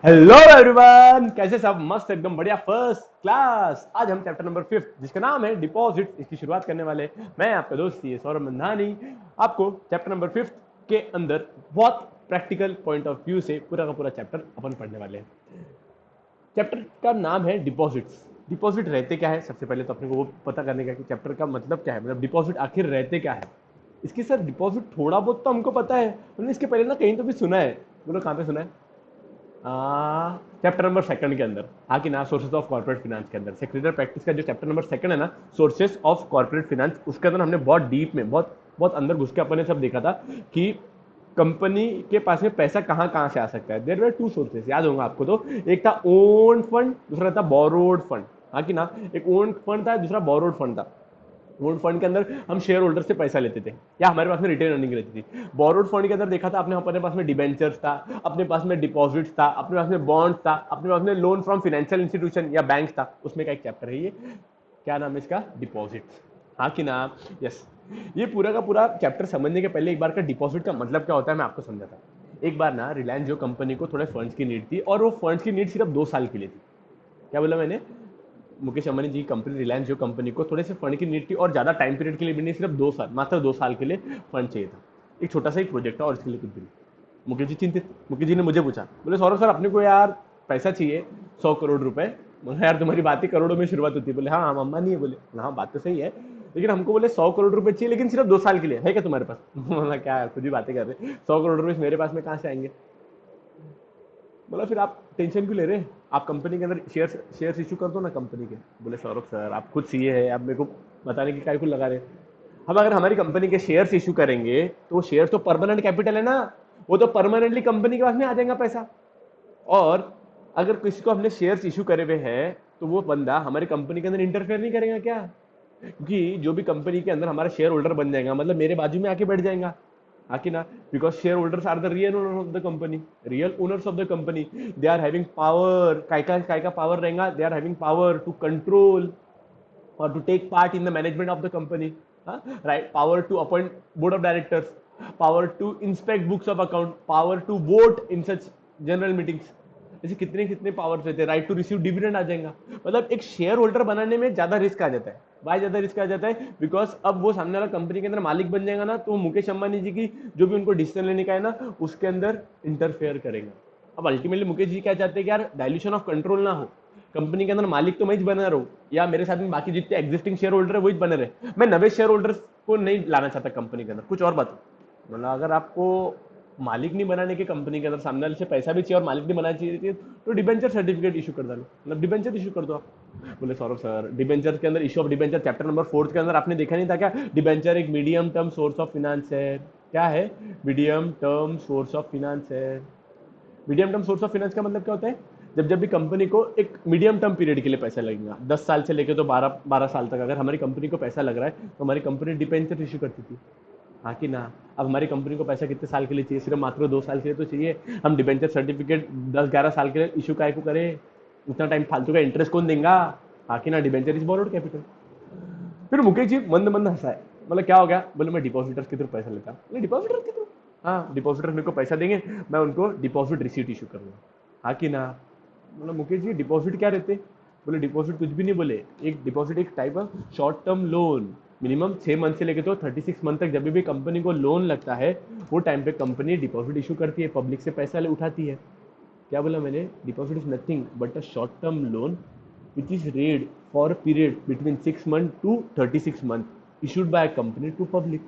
Hello everyone, कैसे सब? मस्त, एकदम बढ़िया, फर्स्ट क्लास। आज हम चैप्टर नंबर 5 जिसका नाम है डिपॉजिट, इसकी शुरुआत करने वाले। मैं आपका दोस्त ये सौरभ मंधानी आपको चैप्टर नंबर 5 के अंदर बहुत प्रैक्टिकल पॉइंट ऑफ व्यू से पूरा का पूरा चैप्टर अपन पढ़ने वाले हैं। चैप्टर का नाम है डिपॉजिट्स। डिपॉजिट रहते क्या है? सबसे पहले तो अपने को वो पता करने का कि चैप्टर का मतलब क्या है, मतलब डिपॉजिट आखिर रहते क्या है। इसके सर डिपॉजिट थोड़ा बहुत तो हमको पता है, हमने इसके पहले ना कहीं तो भी सुना है। बोलो कहाँ पे सुना है? चैप्टर नंबर सेकंड के अंदर। हाँ कि ना, सोर्सेस ऑफ कॉर्पोरेट फाइनेंस के अंदर सेक्रेटरी प्रैक्टिस का जो चैप्टर नंबर सेकंड है ना, सोर्सेस ऑफ कॉर्पोरेट फाइनेंस, उसके अंदर हमने बहुत डीप में, बहुत बहुत अंदर घुस के अपन ने सब देखा था कि कंपनी के पास में पैसा कहाँ कहाँ से आ सकता है। देयर वर टू सोर्सेस, याद होगा आपको तो। एक था ओन फंड, दूसरा था बोरोड फंड। हाँ कि ना, एक ओन फंड था, दूसरा बोरोड फंड था। ओन फंड के अंदर हम शेयर होल्डर से पैसा लेते थे या हमारे पास में रिटेन अर्निंग रहती थी। बोरोड फंड के अंदर देखा था आपने, अपने पास में डिबेंचर्स था, अपने पास में डिपॉजिट्स था, अपने पास में बॉन्ड्स था, अपने पास में लोन फ्रॉम फाइनेंशियल इंस्टीट्यूशन या बैंक था। उसमें का एक चैप्टर है ये, क्या नाम है इसका? डिपॉजिट्स। हाँ कि ना? यस। ये पूरा का पूरा चैप्टर समझने के पहले एक बार का डिपॉजिट का मतलब क्या होता है मैं आपको समझाता हूँ। एक बार ना रिलायंस जो कंपनी को थोड़े फंड्स की नीड थी, और वो फंड्स की नीड सिर्फ 2 साल के लिए थी। क्या बोला मैंने? मुकेश अंबानी जी कंपनी रिलायंस जो कंपनी को थोड़े से फंड की नीड थी, और ज्यादा टाइम पीरियड के लिए भी नहीं, सिर्फ 2 साल, मात्र 2 साल के लिए फंड चाहिए था। एक छोटा सा एक प्रोजेक्ट था और इसके लिए कुछ भी नहीं। मुकेश जी चिंतित, मुकेश जी ने मुझे पूछा, बोले सौरभ सर अपने को यार पैसा चाहिए 100 करोड़ रुपए। बोला यार तुम्हारी बात ही करोड़ों में शुरुआत होती है। बोले हाँ हम अंबानी है। बोले हाँ बात तो सही है, लेकिन हमको बोले 100 करोड़ रुपए चाहिए, लेकिन सिर्फ 2 साल के लिए, है क्या तुम्हारे पास? बोला क्या खुद ही बातें कर रहे, 100 करोड़ रुपए मेरे पास में कहाँ से आएंगे? बोला फिर आप टेंशन क्यों ले रहे हैं, आप कंपनी के अंदर शेयर्स इशू कर दो ना कंपनी के। बोले सौरभ सर आप खुद सीए है, आप मेरे को बताने की काय को लगा रहे हैं? हम अगर हमारी कंपनी के शेयर्स इशू करेंगे तो वो शेयर तो परमानेंट कैपिटल है ना, वो तो परमानेंटली कंपनी के पास में आ जाएगा पैसा। और अगर किसी को हमने शेयर्स इशू करे हुए हैं तो वो बंदा हमारी कंपनी के अंदर इंटरफेयर नहीं करेगा क्या? क्योंकि जो भी कंपनी के अंदर हमारा शेयर होल्डर बन जाएगा मतलब मेरे बाजू में आके बैठ जाएगा। आके ना, because share holders are the real owner of the company, real owners of the company. They are having power, काय का पावर रहेगा, they are having power to control or to take part in the management of the company. Right, power to appoint board of directors, power to inspect books of account, power to vote in such general meetings। ऐसे कितने कितने powers रहते हैं। Right to receive dividend आ जाएगा। मतलब एक share holder बनाने में ज्यादा रिस्क आ जाता है। वाई ज्यादा रिस्क आ जाता है? बिकॉज अब वो सामने वाला कंपनी के अंदर मालिक बन जाएगा ना, तो मुकेश अंबानी जी की जो भी उनको डिसीजन लेने का है ना, उसके अंदर इंटरफेयर करेगा। अब अल्टीमेटली मुकेश जी क्या चाहते हैं कि यार डायल्यूशन ऑफ कंट्रोल ना हो, कंपनी के अंदर मालिक तो मैं ही बना रहा हूँ, या मेरे साथ में बाकी जितने एग्जिस्टिंग शेयर होल्डर है वही बने रहे, मैं नवे शेयर होल्डर्स को नहीं लाना चाहता कंपनी के अंदर। कुछ और बात, मतलब अगर आपको मालिक नहीं बनाने के कंपनी के अंदर, सामने वाले से पैसा भी चाहिए और मालिक नहीं बनाना चाहिए, तो डिबेंचर सर्टिफिकेट इशू कर दो, मतलब डिबेंचर इशू कर दो आप। बोले सौरभ सर डिबेंचर के अंदर, issue of debenture chapter number 4 के अंदर आपने देखा नहीं था क्या? डिबेंचर एक medium term source of finance है। क्या है? Medium term source of finance है। Medium term source of finance का मतलब क्या होता है? जब जब भी कंपनी को एक मीडियम टर्म पीरियड के लिए पैसा लगेगा, 10 साल से लेकर तो 12 12 साल तक अगर हमारी कंपनी को पैसा लग रहा है, तो हमारी कंपनी डिबेंचर इशू करती थी। हाँ कि ना? अब हमारी कंपनी को पैसा कितने साल के लिए चाहिए? सिर्फ मात्र 2 साल के लिए तो चाहिए। हम डिबेंचर सर्टिफिकेट 10 11 साल के लिए इशू काय को करें? उतना टाइम फालतू का इंटरेस्ट कौन देगा? हाँ कि ना? Debenture is borrowed capital. फिर मुकेश जी मंद मंद हंसा है। मतलब क्या हो गया? बोले मैं डिपॉजिटर्स के थ्रू पैसा लेता। बोले डिपॉजिटर के थ्रू? हाँ, डिपॉजिटर मेरे को पैसा देंगे, मैं उनको डिपॉजिट रिसीट इशू करूंगा। हाँ कि ना? मतलब मुकेश जी डिपॉजिट क्या रहते? बोले डिपॉजिट कुछ भी नहीं। बोले एक डिपॉजिट एक type of short term loan, minimum 6 month से लेकर तो 36 मंथ तक जब भी कंपनी को लोन लगता है, वो टाइम पे कंपनी डिपॉजिट इशू करती है, पब्लिक से पैसा उठाती है। क्या बोला मैंने? Deposit is nothing but a short term loan which is read for a period between 6 months to 36 months issued by a company to public।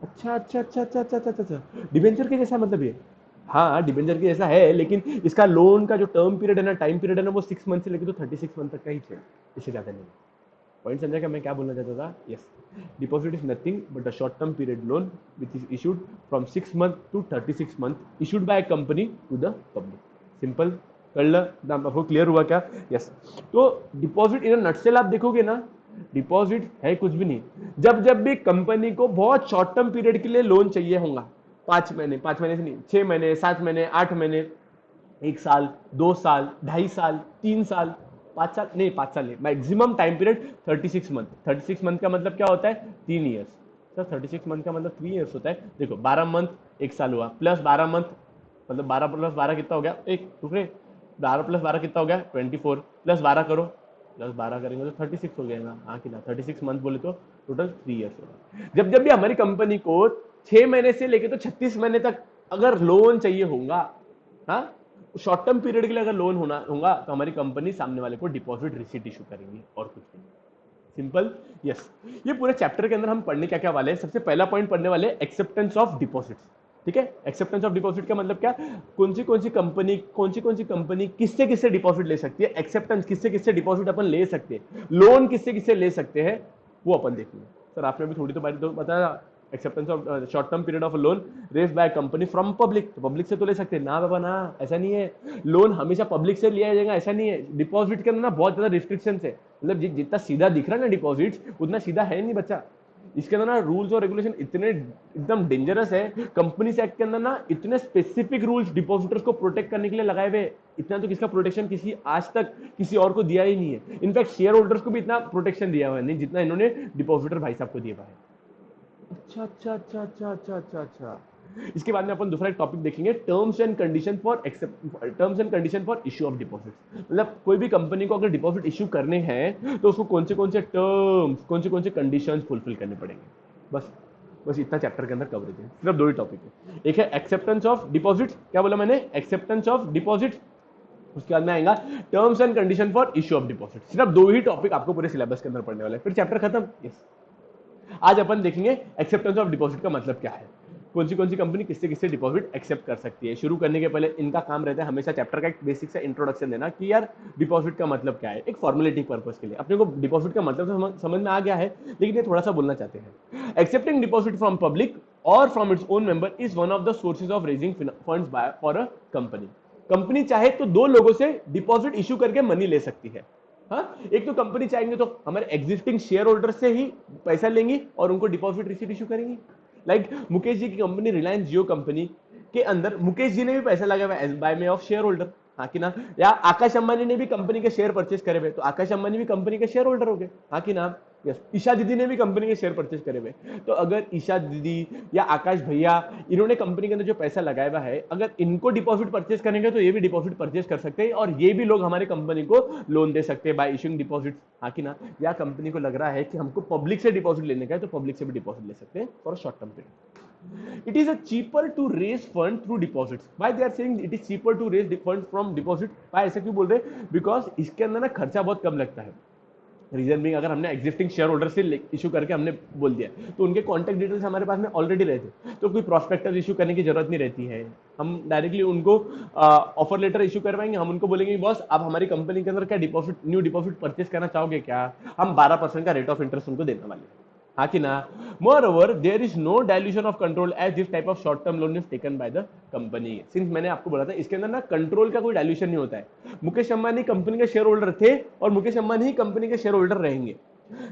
अच्छा अच्छा अच्छा अच्छा अच्छा अच्छा अच्छा, डिबेंचर के जैसा मतलब ये? हाँ डिबेंचर के जैसा है, लेकिन इसका लोन का जो टर्म पीरियड है ना, टाइम पीरियड है ना, वो 6 मंथ से लेकर तो 36 मंथ तक का ही है, इससे ज्यादा नहीं। पॉइंट समझा क्या मैं क्या बोलना चाहता था? Yes, deposit is nothing but a short term period loan which is issued from 6 month to 36 month issued by company to the public. Simple. कल आपको क्लियर हुआ क्या? यस। तो डिपॉजिट इन नटसेल आप देखोगे ना, डिपॉजिट है कुछ भी नहीं। जब जब भी कंपनी को बहुत शॉर्ट टर्म पीरियड के लिए लोन चाहिए होगा, 5 महीने, 5 महीने से नहीं, 6 महीने, 7 महीने, 8 महीने, 1 साल, 2 साल, 2.5 साल, 3 साल, 5 साल नहीं, 5 साल नहीं, maximum time period 36 month. 36 month का मतलब क्या होता है? 3 ईयर्स। सर 36 मंथ का मतलब 3 ईयर्स होता है। देखो 12 मंथ 1 साल हुआ, प्लस 12 मंथ मतलब 12 + 12 कितना हो गया, एक टुकड़े, 12 + 12 कितना हो गया 24, +12 करो, +12 करेंगे तो 36 हो जाएगा, हाँ कि ना, 36 मंथ बोले तो टोटल 3 ईयर्स होगा। जब जब भी हमारी कंपनी को 6 महीने से लेके तो 36 महीने तक अगर लोन चाहिए होगा, हाँ, शॉर्ट टर्म पीरियड के लिए अगर लोन होना होगा तो हमारी कंपनी सामने वाले को डिपॉजिट रिसीट इशू करेंगी और कुछ नहीं। सिंपल। यस। ये पूरे चैप्टर के अंदर हम पढ़ने क्या क्या वाले हैं, सबसे पहला पॉइंट पढ़ने वाले एक्सेप्टेंस ऑफ डिपॉजिट्स। ठीक है, एक्सेप्टेंस ऑफ डिपॉजिट का मतलब क्या, कौन सी कंपनी किससे किससे डिपॉजिट ले सकती है, एक्सेप्टेंस किससे किससे डिपॉजिट अपन ले सकते हैं, लोन किससे किससे ले सकते हैं, वो अपन देखेंगे। सर आपने भी थोड़ी तो बारी तो बताया, acceptance of short term period of loan raised by company from public, तो पब्लिक से तो ले सकते हैं ना बाबा ना, ऐसा नहीं है, लोन हमेशा पब्लिक से लिया जाएगा ऐसा नहीं है, डिपॉजिट के अंदर ना बहुत ज्यादा रिस्ट्रिक्शन है, मतलब जितना सीधा दिख रहा है ना डिपॉजिट उतना सीधा है नहीं बच्चा, इसके अंदर ना रूल्स और रेगुलेशन इतने एकदम डेंजरस है, कंपनीज एक्ट के अंदर ना इतने स्पेसिफिक रूल्स डिपॉजिटर्स को प्रोटेक्ट करने के लिए लगाए हुए, इतना तो किसका प्रोटेक्शन किसी आज तक किसी और को दिया ही नहीं है, इनफैक्ट शेयर होल्डर्स को भी इतना प्रोटेक्शन दिया हुआ है नहीं जितना इन्होंने डिपॉजिटर भाई साहब को दिया हुआ है। अच्छा अच्छा अच्छा अच्छा अच्छा अच्छा अच्छा। इसके बाद में अपन दूसरा एक टॉपिक देखेंगे, terms and condition for issue of deposit, मतलब कोई भी कंपनी को अगर डिपॉजिट इश्यू करने हैं तो उसको कौन से टर्म्स कौन से कंडीशंस फुलफिल करने पड़ेंगे, बस बस इतना चैप्टर के अंदर कवरेज है, सिर्फ दो ही टॉपिक है, एक है एक्सेप्टेंस ऑफ डिपॉजिट, क्या बोला मैंने, एक्सेप्टेंस ऑफ डिपॉजिट, उसके बाद में आएगा terms and condition for issue of deposit, सिर्फ दो ही टॉपिक आपको पूरे सिलेबस के अंदर पढ़ने वाले हैं, फिर चैप्टर खत्म। यस। आज अपन देखेंगे एक्सेप्टेंस ऑफ डिपॉजिट का मतलब क्या है, कौन सी कंपनी किससे किससे डिपॉजिट एक्सेप्ट कर सकती है। शुरू करने के पहले इनका काम रहता है हमेशा चैप्टर का एक बेसिक सा इंट्रोडक्शन देना कि यार डिपॉजिट का मतलब क्या है, एक फॉर्मेलिटी पर्पस के लिए, अपने को डिपॉजिट का मतलब तो समझ में आ गया है, लेकिन ये थोड़ा सा बोलना चाहते हैं। एक्सेप्टिंग डिपॉजिट फ्रॉम पब्लिक और from its own member is one of the sources of raising funds for a company. Company चाहे तो दो लोगों से डिपॉजिट इशू करके मनी ले सकती है, हाँ, एक तो कंपनी चाहेंगे तो हमारे एग्जिस्टिंग शेयर होल्डर से ही पैसा लेंगी और उनको डिपॉजिट रिसीट इशू करेंगी, लाइक मुकेश जी की कंपनी रिलायंस जियो कंपनी के अंदर मुकेश जी ने भी पैसा लगाया हुआ है बाय में ऑफ शेयर होल्डर, हाँ कि ना, या आकाश अंबानी ने भी कंपनी के शेयर परचेज करे हुए तो आकाश अंबानी भी कंपनी के शेयर होल्डर हो गए, हाँ कि ना। यस, ईशा दीदी ने भी कंपनी के शेयर परचेज करे हुए, तो अगर ईशा दीदी या आकाश भैया इन्होंने कंपनी के अंदर जो पैसा लगाया हुआ है अगर इनको डिपॉजिट परचेज करेंगे तो ये भी डिपॉजिट परचेज कर सकते हैं और ये भी लोग हमारे कंपनी को लोन दे सकते हैं बाय इशूइंग डिपॉजिट, हाँ कि ना। या कंपनी को लग रहा है कि हमको पब्लिक से डिपॉजिट लेने का है तो पब्लिक से भी डिपॉजिट ले सकते हैं for short term period. It is a cheaper to raise fund through deposits. Why they are saying it is cheaper to raise the funds from deposit? Why ऐसा क्यों बोल रहे हैं? Because इसके अंदर ना खर्चा बहुत कम लगता है। रीजन भी अगर हमने एग्जिस्टिंग शेयर होल्डर से इशू करके हमने बोल दिया तो उनके कॉन्टैक्ट डिटेल्स हमारे पास में ऑलरेडी रहते तो कोई प्रोस्पेक्टस इशू करने की जरूरत नहीं रहती है, हम डायरेक्टली उनको ऑफर लेटर इशू करवाएंगे, हम उनको बोलेंगे बॉस आप हमारी कंपनी के अंदर क्या डिपॉजिट न्यू डिपॉजिट परचेस करना चाहोगे क्या, हम 12% का रेट ऑफ इंटरेस्ट उनको देने वाले हैं, हाँ कि ना। Moreover there is no dilution of control as this type of short term loan is taken by the company, since मैंने आपको बोला था इसके अंदर ना कंट्रोल का कोई डायल्यूशन नहीं होता है, मुकेश अंबानी कंपनी के शेयर होल्डर थे और मुकेश अंबानी ही कंपनी के शेयर होल्डर रहेंगे,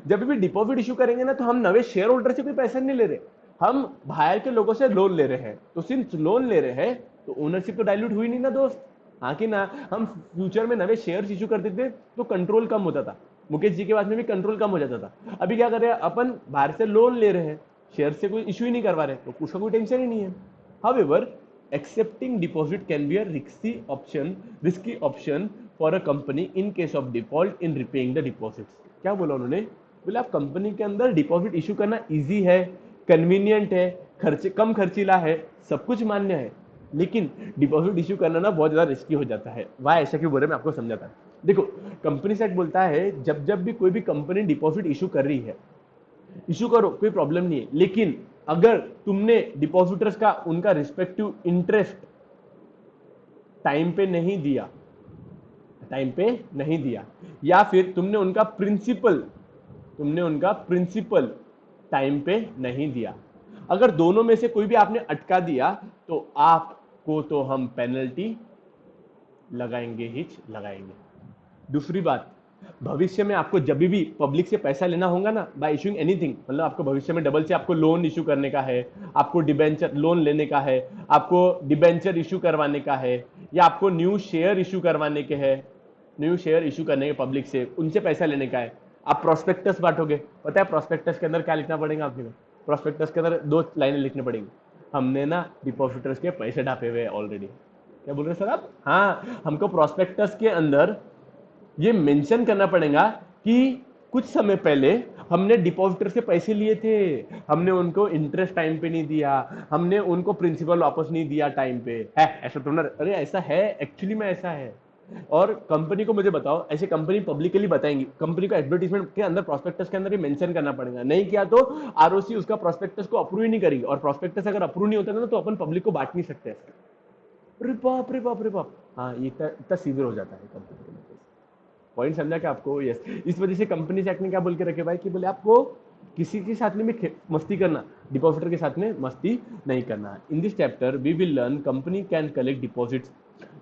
जब भी डिपॉजिट इशू करेंगे ना तो हम नवे शेयर होल्डर से कोई पैसा नहीं ले रहे, हम बाहर के लोगों से लोन ले रहे हैं, तो सिंस लोन ले रहे हैं तो ओनरशिप तो डायल्यूट हुई नहीं ना दोस्त, हाँ कि ना। हम फ्यूचर में नवे शेयर्स इशू करते थे तो कंट्रोल कम होता था, मुकेश जी के बाद में भी कंट्रोल कम हो जाता था, अभी क्या कर रहे हैं अपन बाहर से लोन ले रहे हैं, शेयर से कोई इशू ही नहीं करवा रहे तो उसका कोई टेंशन ही नहीं है। However accepting deposit can be a risky option for a company in case of default in repaying the deposits। क्या बोला उन्होंने, बोले आप कंपनी के अंदर डिपॉजिट इशू करना इजी है, कन्वीनियंट है, खर्चे कम खर्चीला है, सब कुछ मान्य है, लेकिन डिपॉजिट इशू करना ना बहुत ज्यादा रिस्की हो जाता है। वाह ऐसा क्यों बोल रहे मैं आपको समझाता हूं। देखो कंपनी सेट बोलता है जब जब भी कोई भी कंपनी डिपॉजिट इशू कर रही है इशू करो कोई प्रॉब्लम नहीं है, लेकिन अगर तुमने डिपॉजिटर्स का उनका रिस्पेक्टिव इंटरेस्ट टाइम पे नहीं दिया या फिर तुमने उनका प्रिंसिपल टाइम पे नहीं दिया, अगर दोनों में से कोई भी आपने अटका दिया तो आपको तो हम पेनल्टी लगाएंगे ही लगाएंगे। दूसरी बात, भविष्य में आपको जब भी पब्लिक से पैसा लेना होगा ना बाय इशूइंग एनीथिंग, मतलब आपको भविष्य में डबल से आपको लोन इशू करने का है, आपको डिबेंचर लोन लेने का है, आपको डिबेंचर इशू करवाने का है, या आपको न्यू शेयर इशू करवाने के है, न्यू शेयर इशू करने के पब्लिक से उनसे पैसा लेने का है, आप प्रोस्पेक्टस बांटोगे, पता है प्रोस्पेक्टस के अंदर क्या लिखना पड़ेगा आपके, प्रोस्पेक्टस के अंदर 2 लाइनें लिखनी पड़ेंगी, हमने ना डिपॉजिटर्स के पैसे ढापे हुए ऑलरेडी। क्या बोल रहे हैं सर आप? हाँ, हमको प्रोस्पेक्टस के अंदर ये मेंशन करना पड़ेगा कि कुछ समय पहले हमने डिपॉजिटर से पैसे लिए थे, हमने उनको इंटरेस्ट टाइम पे नहीं दिया, हमने उनको प्रिंसिपल वापस नहीं दिया टाइम पे। है ऐसा तो ना? अरे ऐसा है, एक्चुअली में ऐसा है। और कंपनी को मुझे बताओ, ऐसे कंपनी पब्लिकली बताएंगी, कंपनी को एडवर्टीजमेंट के अंदर प्रोस्पेक्टस के अंदर ही मेंशन करना पड़ेगा, नहीं किया तो आरओसी उसका प्रोस्पेक्टस को अप्रूव ही नहीं करेगी, और प्रोस्पेक्टस अगर अप्रूव नहीं होता ना तो अपन पब्लिक को बांट नहीं सकते ऐसा। अरे बाप रे बाप रे बाप, हाँ ये इतना सीवियर हो जाता है कंपनी के लिए। पॉइंट समझा क्या आपको? यस, इस वजह से कंपनी एक्ट ने क्या बोल के रखे भाई कि बोले आपको किसी के साथ में भी मस्ती करना, डिपॉजिटर के साथ में मस्ती नहीं करना। In this chapter we will learn company can collect deposits,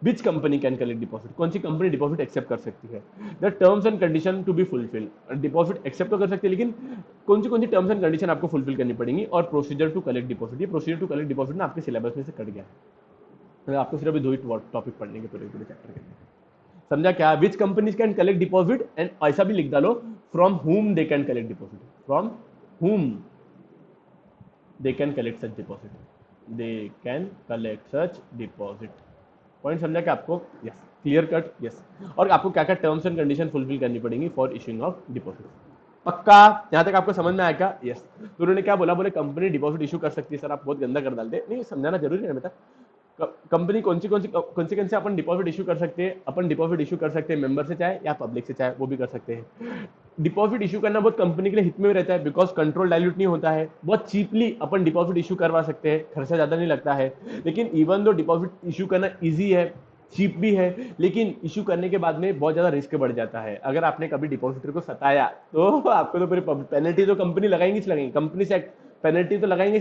which company can collect deposit, कौन सी कंपनी डिपॉजिट एक्सेप्ट कर सकती है, the terms and condition to be fulfil. Deposit accept तो कर सकते हैं लेकिन कौन सी टर्म्स एंड कंडीशन आपको फुलफिल करनी पड़ेंगी, और प्रोसीजर टू कलेक्ट डिपॉजिट। ये प्रोसीजर टू कलेक्ट डिपॉजिट ना आपके सिलेबस में से कट गया है, आपको सिर्फ अभी दो ही टॉपिक पढ़ने के पूरे चैप्टर के। समझा क्या? Which companies can collect deposit, and ऐसा भी लिख डालो from whom they can collect deposit, from whom they can collect such deposit, they can collect such deposit. Point समझा क्या आपको? Yes, clear cut? यस। और आपको क्या क्या टर्म्स एंड कंडीशन फुलफिल करनी पड़ेंगी फॉर इशूइंग ऑफ डिपॉजिट। पक्का यहां तक आपको समझ में आया क्या? यस। तो उन्होंने क्या बोला, बोले कंपनी डिपॉजिट इशू कर सकती है। सर आप बहुत गंदा कर डालते, नहीं समझाना जरूरी है बेटा। कंपनी कौन सी अपन डिपॉजिट इशू कर सकते हैं, अपन डिपॉजिट इशू कर सकते हैं मेंबर से चाहे या पब्लिक से चाहे, वो भी कर सकते हैं। डिपॉजिट इशू करना बहुत कंपनी के लिए हित में रहता है, बिकॉज कंट्रोल डायल्यूट नहीं होता है, बहुत चीपली अपन डिपॉजिट इशू करवा सकते हैं, खर्चा ज्यादा नहीं लगता है। लेकिन इवन दो डिपॉजिट इशू करना इजी है, चीप भी है, लेकिन इशू करने के बाद में बहुत ज्यादा रिस्क बढ़ जाता है। अगर आपने कभी डिपॉजिटर को सताया तो आपको तो पूरी पेनल्टी तो कंपनी लगाएंगी, कंपनी से पेनल्टी तो लगाएंगे।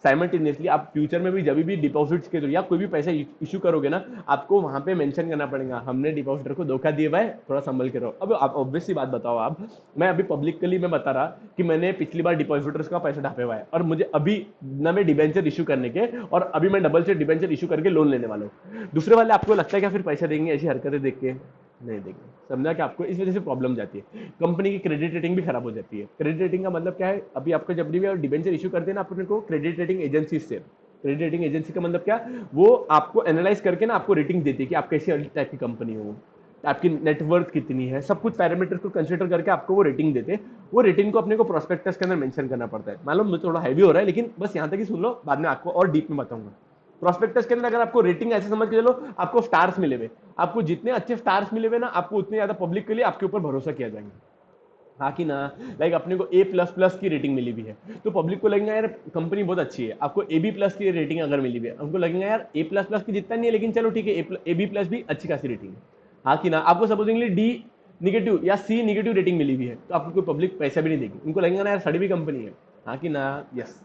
साइमल्टेनियसली आप फ्यूचर में भी जब भी डिपॉजिट्स के थ्रू या कोई भी पैसा इशू करोगे ना, आपको वहां पे मेंशन करना पड़ेगा हमने डिपॉजिटर को धोखा दिया भाई, थोड़ा संभल के रहो। अब आप ऑब्वियस सी बात बताओ, आप मैं अभी पब्लिकली मैं बता रहा कि मैंने पिछली बार डिपॉजिटर्स का पैसा ढापे हुआ है, और मुझे अभी ना मैं डिबेंचर इशू करने के, और अभी मैं डबल से डिबेंचर इशू करके लोन लेने वाला हूँ। दूसरे वाले आपको लगता है क्या फिर पैसा देंगे ऐसी हरकतें देख के? नहीं देंगे। समझा कि आपको इस वजह से प्रॉब्लम जाती है, कंपनी की क्रेडिट रेटिंग भी खराब हो जाती है। क्रेडिट रेटिंग का मतलब क्या है? अभी आपको जब भी डिबेंचर इशू करते हैं ना अपने को क्रेडिट रेटिंग एजेंसी से, क्रेडिट रेटिंग एजेंसी का मतलब क्या, वो आपको एनालाइज करके ना आपको रेटिंग देती है कि आप कैसी टाइप की कंपनी हो, आपकी नेटवर्थ कितनी है, सब कुछ पैरामीटर्स को कंसीडर करके आपको वो रेटिंग देते हैं। वो रेटिंग को अपने को प्रोस्पेक्टस के अंदर मेंशन करना पड़ता है। मालूम मुझे थोड़ा हैवी हो रहा है, लेकिन बस यहां तक ही सुन लो, बाद में आपको और डीप में बताऊंगा। प्रोस्पेक्टस के अंदर अगर आपको रेटिंग ऐसे समझ के चलो, आपको स्टार्स मिले हुए, आपको जितने अच्छे स्टार्स मिले हुए ना, आपको उतने ज्यादा पब्लिक के लिए आपके ऊपर भरोसा किया जाएगा। हाँ कि ना? लाइक अपने को A++ की रेटिंग मिली हुई है, तो पब्लिक को लगेगा यार कंपनी बहुत अच्छी है। आपको AB+ की रेटिंग अगर मिली हुई है, हमको लगेगा यार A++ की जितना नहीं है, लेकिन चलो ठीक है AB+ भी अच्छी खासी रेटिंग है। हाँ कि ना? आपको सपोजिंगली D निगेटिव या C निगेटिव रेटिंग मिली हुई है, तो आपको कोई पब्लिक पैसा भी नहीं देगी, उनको लगेगा ना यार सड़ी भी कंपनी है। हाँ कि ना? यस।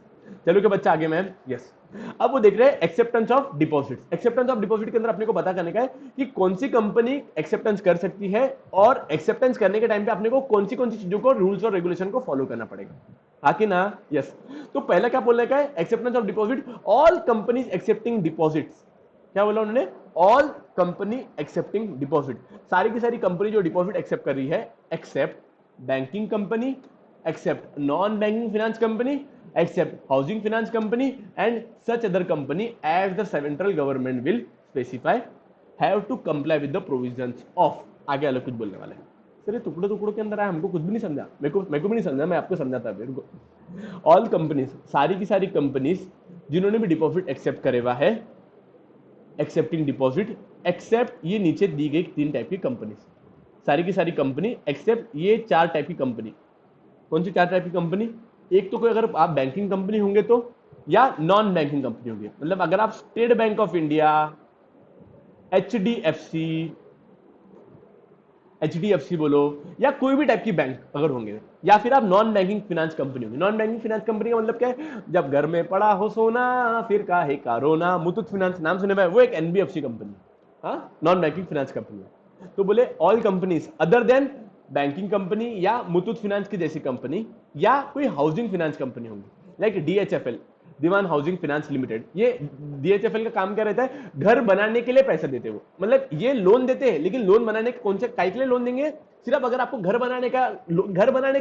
चलो के बच्चा आगे मैम। यस। अब वो देख रहे हैं acceptance of deposit. Acceptance of deposit के अंदर अपने को पता करने का है कि कौन सी कंपनी एक्सेप्टेंस कर सकती है, और एक्सेप्टेंस करने के टाइम पे अपने को कौन सी चीजों को, रूल्स और रेगुलेशन को फॉलो करना पड़ेगा। हाँ कि ना? यस। तो पहला क्या बोलने का है? Acceptance of deposit, all companies accepting deposits. क्या बोला उन्होंने? ऑल कंपनी एक्सेप्टिंग डिपॉजिट, सारी की सारी कंपनी जो डिपॉजिट एक्सेप्ट कर रही है, except banking company, except non banking finance company, except housing finance company and such other company as the central government will specify have to comply with the provisions of। आगे अलग कुछ बोलने वाले हैं sir, ये टुकड़ों टुकड़ों के अंदर आया, हमको कुछ भी नहीं समझा, मेरे को भी नहीं समझा, मैं आपको समझाता हूं। ऑल कंपनीज, सारी की सारी कंपनीज जिन्होंने भी डिपॉजिट एक्सेप्ट करे हुआ है, एक्सेप्टिंग डिपॉजिट, एक्सेप्ट ये नीचे दी गई 3 टाइप की कंपनीज, सारी की सारी कंपनी एक्सेप्ट ये 4 टाइप की कंपनी। कौन सी 4 टाइप की कंपनी? एक तो कोई अगर आप बैंकिंग कंपनी होंगे तो, या नॉन बैंकिंग कंपनी होंगे, मतलब अगर आप state bank of India, HDFC बोलो, या कोई भी टाइप की बैंक अगर होंगे, या फिर आप नॉन बैंकिंग फाइनेंस कंपनी होंगे। नॉन बैंकिंग फाइनेंस कंपनी का मतलब क्या है? जब घर में पड़ा हो सोना फिर काहे का रोना, मुथूट फाइनेंस नाम सुने भाई, वो एक एनबीएफसी कंपनी, हाँ नॉन बैंकिंग फाइनेंस कंपनी। तो बोले all companies other than banking company या मुथूट फाइनेंस की जैसी कंपनी, या कोई हाउसिंग फाइनेंस कंपनी होंगी, लाइक डीएचएफएल, दीवान हाउसिंग फाइनेंस लिमिटेड। ये डीएचएफएल का काम क्या रहता है? घर बनाने के लिए पैसा देते वो, मतलब ये लोन देते हैं, लेकिन लोन बनाने के कौन से टाइप के लिए लोन देंगे? सिर्फ अगर आपको घर बनाने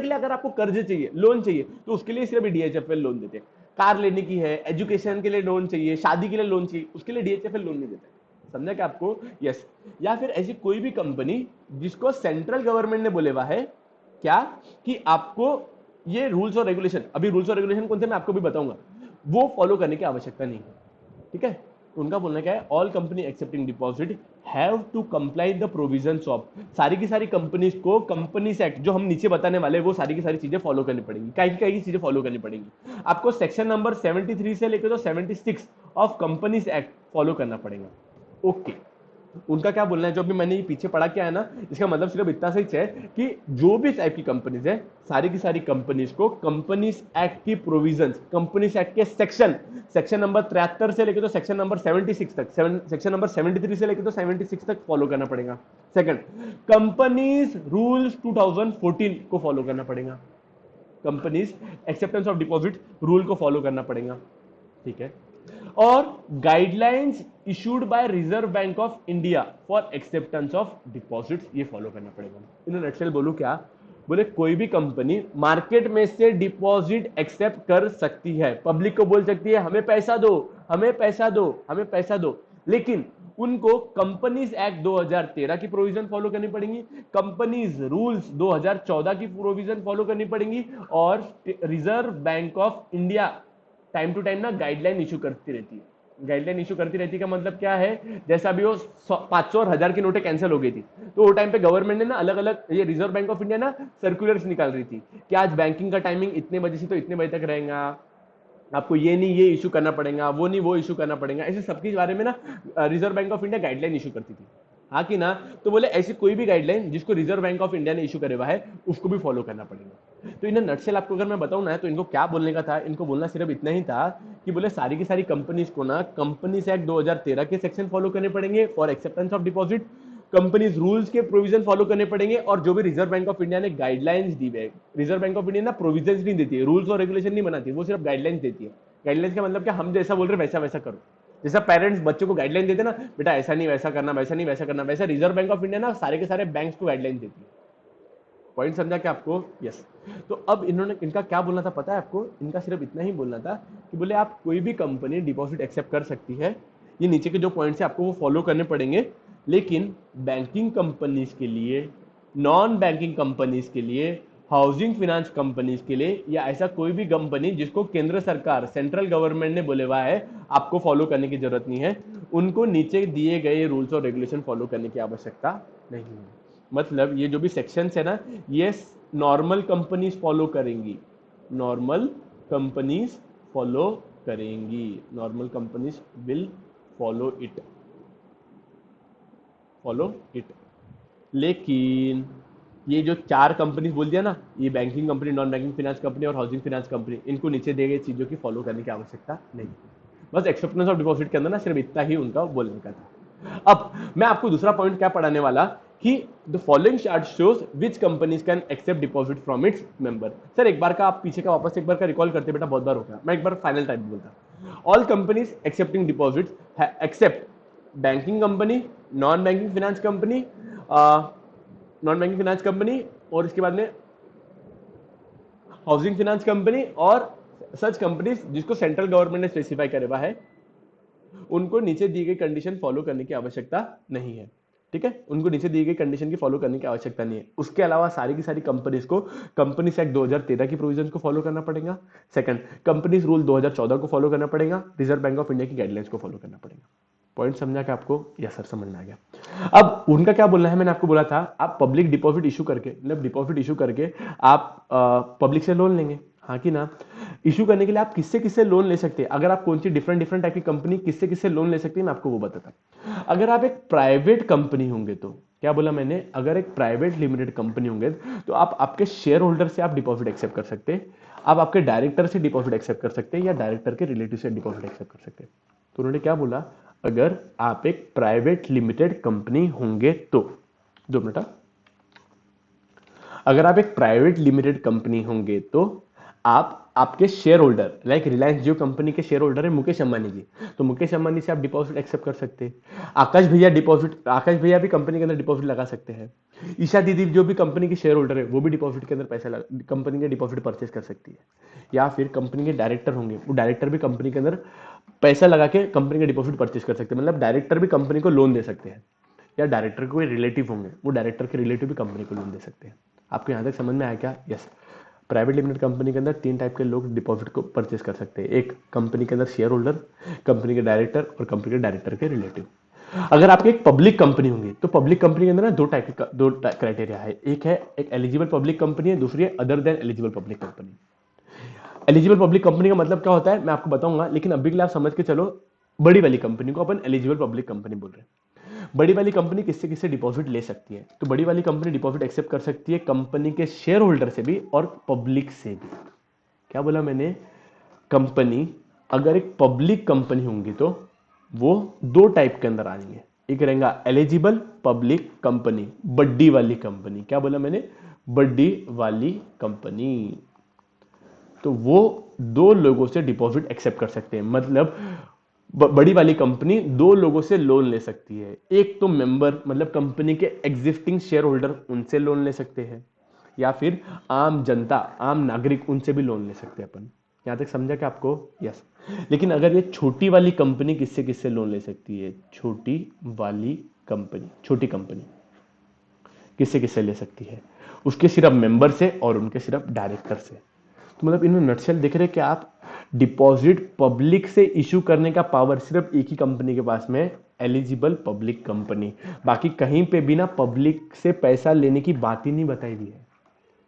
के लिए अगर आपको कर्ज चाहिए, लोन चाहिए, तो उसके लिए सिर्फ डीएचएफएल लोन देते हैं। कार लेने की है, एजुकेशन के लिए लोन चाहिए, शादी के लिए लोन चाहिए, उसके लिए डीएचएफएल लोन नहीं देता है। समझा क्या आपको? यस। या फिर ऐसी कोई भी कंपनी जिसको सेंट्रल गवर्नमेंट ने बोले हुआ है क्या कि आपको ये रूल्स और रेगुलेशन, अभी रूल्स और रेगुलेशन कौन से मैं आपको भी बताऊंगा, वो फॉलो करने की आवश्यकता नहीं है। ठीक है, उनका बोलना क्या है, all company accepting deposit have to comply the provisions of, सारी की सारी कंपनीज को कंपनीज एक्ट जो हम नीचे बताने वाले हैं वो सारी की सारी चीजें फॉलो करनी पड़ेंगी। कई चीजें फॉलो करनी पड़ेंगी आपको। सेक्शन नंबर 73 से लेकर तो 76 ऑफ कंपनीज एक्ट फॉलो करना पड़ेगा। ओके, उनका क्या बोलना है, जो भी मैंने ये पीछे पढ़ा क्या है ना, इसका मतलब सिर्फ इतना सही है कि जो भी टाइप की कंपनीज है सारी की सारी कंपनीज को कंपनीज एक्ट की प्रोविजंस, कंपनीज एक्ट के सेक्शन नंबर 73 से लेकर तो सेक्शन नंबर 76 तक, सेक्शन नंबर 73 से लेकर तो 76 तक फॉलो करना पड़ेगा। सेकंड, कंपनीज रूल्स 2014 को फॉलो करना पड़ेगा, companies acceptance of deposit rule को फॉलो करना पड़ेगा। ठीक है, और guidelines issued by reserve Bank of India for acceptance of deposits, ये फॉलो करना पड़ेगा। इन्होंने नटशेल बोलूं क्या, बोले कोई भी कंपनी मार्केट में से डिपॉजिट एक्सेप्ट कर सकती है, पब्लिक को बोल सकती है हमें पैसा दो, हमें पैसा दो, हमें पैसा दो, लेकिन उनको कंपनीज एक्ट 2013 की प्रोविजन फॉलो करनी पड़ेगी, कंपनीज रूल्स 2014 की प्रोविजन फॉलो करनी पड़ेगी, और Reserve Bank of India time to time ना गाइडलाइन इशू करती रहती है। गाइडलाइन इशू करती रहती का मतलब क्या है, जैसा भी वो 500 और 1000 की नोटें कैंसिल हो गई थी, तो वो टाइम पे गवर्नमेंट ने ना अलग अलग, ये रिजर्व बैंक ऑफ इंडिया ना सर्कुलर्स निकाल रही थी कि आज बैंकिंग का टाइमिंग इतने बजे से तो इतने बजे तक रहेगा, आपको ये नहीं ये इशू करना पड़ेगा, वो नहीं वो इशू करना पड़ेगा, ऐसे सबके बारे में ना reserve Bank of India guideline issue करती थी। हाँ कि ना, तो बोले ऐसी कोई भी गाइडलाइन जिसको रिजर्व बैंक ऑफ इंडिया ने इशू करे हुआ है उसको भी फॉलो करना पड़ेगा। तो इन्हें नटशेल आपको अगर मैं बताऊं ना, तो इनको क्या बोलने का था, इनको बोलना सिर्फ इतना ही था कि बोले सारी की सारी कंपनीज को ना कंपनीज एक्ट 2013 के सेक्शन फॉलो करने पड़ेंगे for acceptance of deposit, companies rules के प्रोविजन फॉलो करने पड़ेंगे, और जो भी रिजर्व बैंक ऑफ इंडिया ने गाइडलाइंस दी है, रिजर्व बैंक ऑफ इंडिया ना प्रोविजन नहीं देती है, रूल्स और रेगुलेशन नहीं बनाती, वो सिर्फ गाइडलाइंस देती है। गाइडलाइंस का मतलब क्या, हम जैसा बोल रहे वैसा वैसा करो, जैसा पेरेंट्स बच्चों को गाइडलाइन देते ना, बेटा ऐसा नहीं वैसा करना, वैसा नहीं वैसा करना, वैसा रिजर्व बैंक ऑफ इंडिया ना सारे के सारे बैंक्स को गाइडलाइन देती है। पॉइंट समझा क्या आपको? यस। तो अब इन्होंने, इनका क्या बोलना था पता है आपको, इनका सिर्फ इतना ही बोलना था कि बोले आप कोई भी कंपनी डिपॉजिट एक्सेप्ट कर सकती है, ये नीचे के जो पॉइंट्स है आपको वो फॉलो करने पड़ेंगे, लेकिन बैंकिंग कंपनीज के लिए, नॉन बैंकिंग कंपनीज के लिए, हाउसिंग फाइनेंस कंपनीज के लिए, या ऐसा कोई भी कंपनी जिसको केंद्र सरकार, सेंट्रल गवर्नमेंट ने बोले हुआ है आपको फॉलो करने की जरूरत नहीं है, उनको नीचे दिए गए रूल्स और रेगुलेशन फॉलो करने की आवश्यकता नहीं है। मतलब ये जो भी सेक्शंस है ना, ये नॉर्मल कंपनीज फॉलो करेंगी, नॉर्मल कंपनीज फॉलो करेंगी, normal companies will follow it, follow it. लेकिन ये जो 4 कंपनीज बोल दिया ना, ये banking company, non banking finance company और हाउसिंग फाइनेंस कंपनी, इनको नीचे दिए गए चीजों की फॉलो करने की आवश्यकता नहीं। बस एक्सेप्टेंस ऑफ डिपॉजिट के अंदर ना सिर्फ इतना ही उनका बोलने का था। अब मैं आपको दूसरा पॉइंट क्या पढ़ाने वाला कि the following chart shows which companies can accept deposit from its member. Sir एक बार का आप पीछे का वापस एक बार का रिकॉल करते, बेटा बहुत बार हो गया, मैं एक बार फाइनल टाइप बोलता। All companies accepting deposit except banking company, non banking finance company, non banking finance company, और इसके बाद में हाउसिंग फाइनेंस कंपनी, और सच कंपनीज जिसको सेंट्रल गवर्नमेंट ने स्पेसिफाई करे हुआ है, उनको नीचे दी गई कंडीशन फॉलो करने की आवश्यकता नहीं है। ठीक है, उनको नीचे दी गई कंडीशन की फॉलो करने की आवश्यकता नहीं है। उसके अलावा सारी की सारी कंपनीज को कंपनीज एक्ट 2013 की प्रोविजन को फॉलो करना पड़ेगा। सेकंड, कंपनीज रूल 2014 को फॉलो करना पड़ेगा, रिजर्व बैंक ऑफ इंडिया की गाइडलाइंस को फॉलो करना पड़ेगा। पॉइंट समझा क्या आपको? यस सर, समझ में आ गया। अब उनका क्या बोलना है, मैंने आपको बोला था आप पब्लिक डिपॉजिट इशू करके, मतलब डिपॉजिट इशू करके आप पब्लिक से लोन लेंगे, हाँ कि ना। इशू करने के लिए आप किससे किससे लोन ले सकते हैं, अगर आप कौन सी डिफरेंट डिफरेंट टाइप की कंपनी किससे किससे लोन ले सकती है, मैं आपको वो बताता हूं। अगर आप एक प्राइवेट कंपनी होंगे तो, क्या बोला मैंने, अगर एक प्राइवेट लिमिटेड कंपनी होंगे तो आप आपके शेयर होल्डर से आप डिपॉजिट एक्सेप्ट कर सकते हैं, आप आपके डायरेक्टर से डिपॉजिट एक्सेप्ट कर सकते हैं, या डायरेक्टर के रिलेटिव से डिपॉजिट एक्सेप्ट कर सकते हैं। तो उन्होंने क्या बोला, अगर आप एक प्राइवेट लिमिटेड कंपनी होंगे तो, 2 मिनट, अगर आप एक प्राइवेट लिमिटेड कंपनी होंगे तो आप आपके शेयर होल्डर, लाइक रिलायंस जियो कंपनी के शेयर होल्डर है मुकेश अंबानी जी, तो मुकेश अंबानी से आप डिपॉजिट एक्सेप्ट कर सकते हैं। आकाश भैया भी कंपनी के अंदर डिपॉजिट लगा सकते हैं। ईशा दीदी जो भी कंपनी की शेयर होल्डर है वो भी डिपॉजिट के अंदर पैसा कंपनी के डिपॉजिट परचेस कर सकती है। या फिर कंपनी के डायरेक्टर होंगे, वो डायरेक्टर भी कंपनी के अंदर पैसा लगा के कंपनी के डिपॉजिट परचेस कर सकते हैं, मतलब डायरेक्टर भी कंपनी को लोन दे सकते हैं। या डायरेक्टर के कोई रिलेटिव होंगे, वो डायरेक्टर के रिलेटिव भी कंपनी को लोन दे सकते हैं। आपको यहाँ तक समझ में आया क्या? यस। प्राइवेट लिमिटेड कंपनी के अंदर 3 टाइप के लोग डिपॉजिट को परचेस कर सकते हैं। एक कंपनी के अंदर शेयर होल्डर, कंपनी के डायरेक्टर और कंपनी के डायरेक्टर के रिलेटिव। अगर आपकी एक पब्लिक कंपनी होंगी तो पब्लिक कंपनी के अंदर ना दो क्राइटेरिया है। एक है एक एलिजिबल पब्लिक कंपनी है, दूसरी है other than eligible public company. Eligible public company का मतलब क्या होता है मैं आपको बताऊंगा, लेकिन अभी के लिए आप समझ के चलो, बड़ी वाली कंपनी को अपन एलिजिबल पब्लिक कंपनी बोल रहे हैं। बड़ी वाली कंपनी किससे किससे डिपॉजिट ले सकती है? तो बड़ी वाली कंपनी डिपॉजिट एक्सेप्ट कर सकती है कंपनी के शेयर होल्डर से भी और पब्लिक से भी। क्या बोला मैंने? कंपनी अगर एक पब्लिक कंपनी होंगी तो वो दो टाइप के अंदर आएंगे। एक रहेगा एलिजिबल पब्लिक कंपनी, बड्डी वाली कंपनी। क्या बोला मैंने? बड्डी वाली कंपनी। तो वो दो लोगों से डिपॉजिट एक्सेप्ट कर सकते हैं, मतलब बड़ी वाली कंपनी दो लोगों से लोन ले सकती है। एक तो मेंबर मतलब कंपनी के एग्जिस्टिंग शेयर होल्डर, उनसे लोन ले सकते हैं, या फिर आम जनता, आम नागरिक, उनसे भी लोन ले सकते हैं अपन। यहां तक समझा क्या आपको? यस। लेकिन अगर ये छोटी वाली कंपनी किससे किससे लोन ले सकती है? छोटी वाली कंपनी, छोटी कंपनी किससे किससे ले सकती है? उसके सिर्फ मेंबर से और उनके सिर्फ डायरेक्टर से। तो मतलब इनमें नटशेल दिख रहे कि आप डिपॉजिट पब्लिक से इशू करने का पावर सिर्फ एक ही कंपनी के पास में, एलिजिबल पब्लिक कंपनी। बाकी कहीं पे भी ना पब्लिक से पैसा लेने की बात ही नहीं बताई हुई है।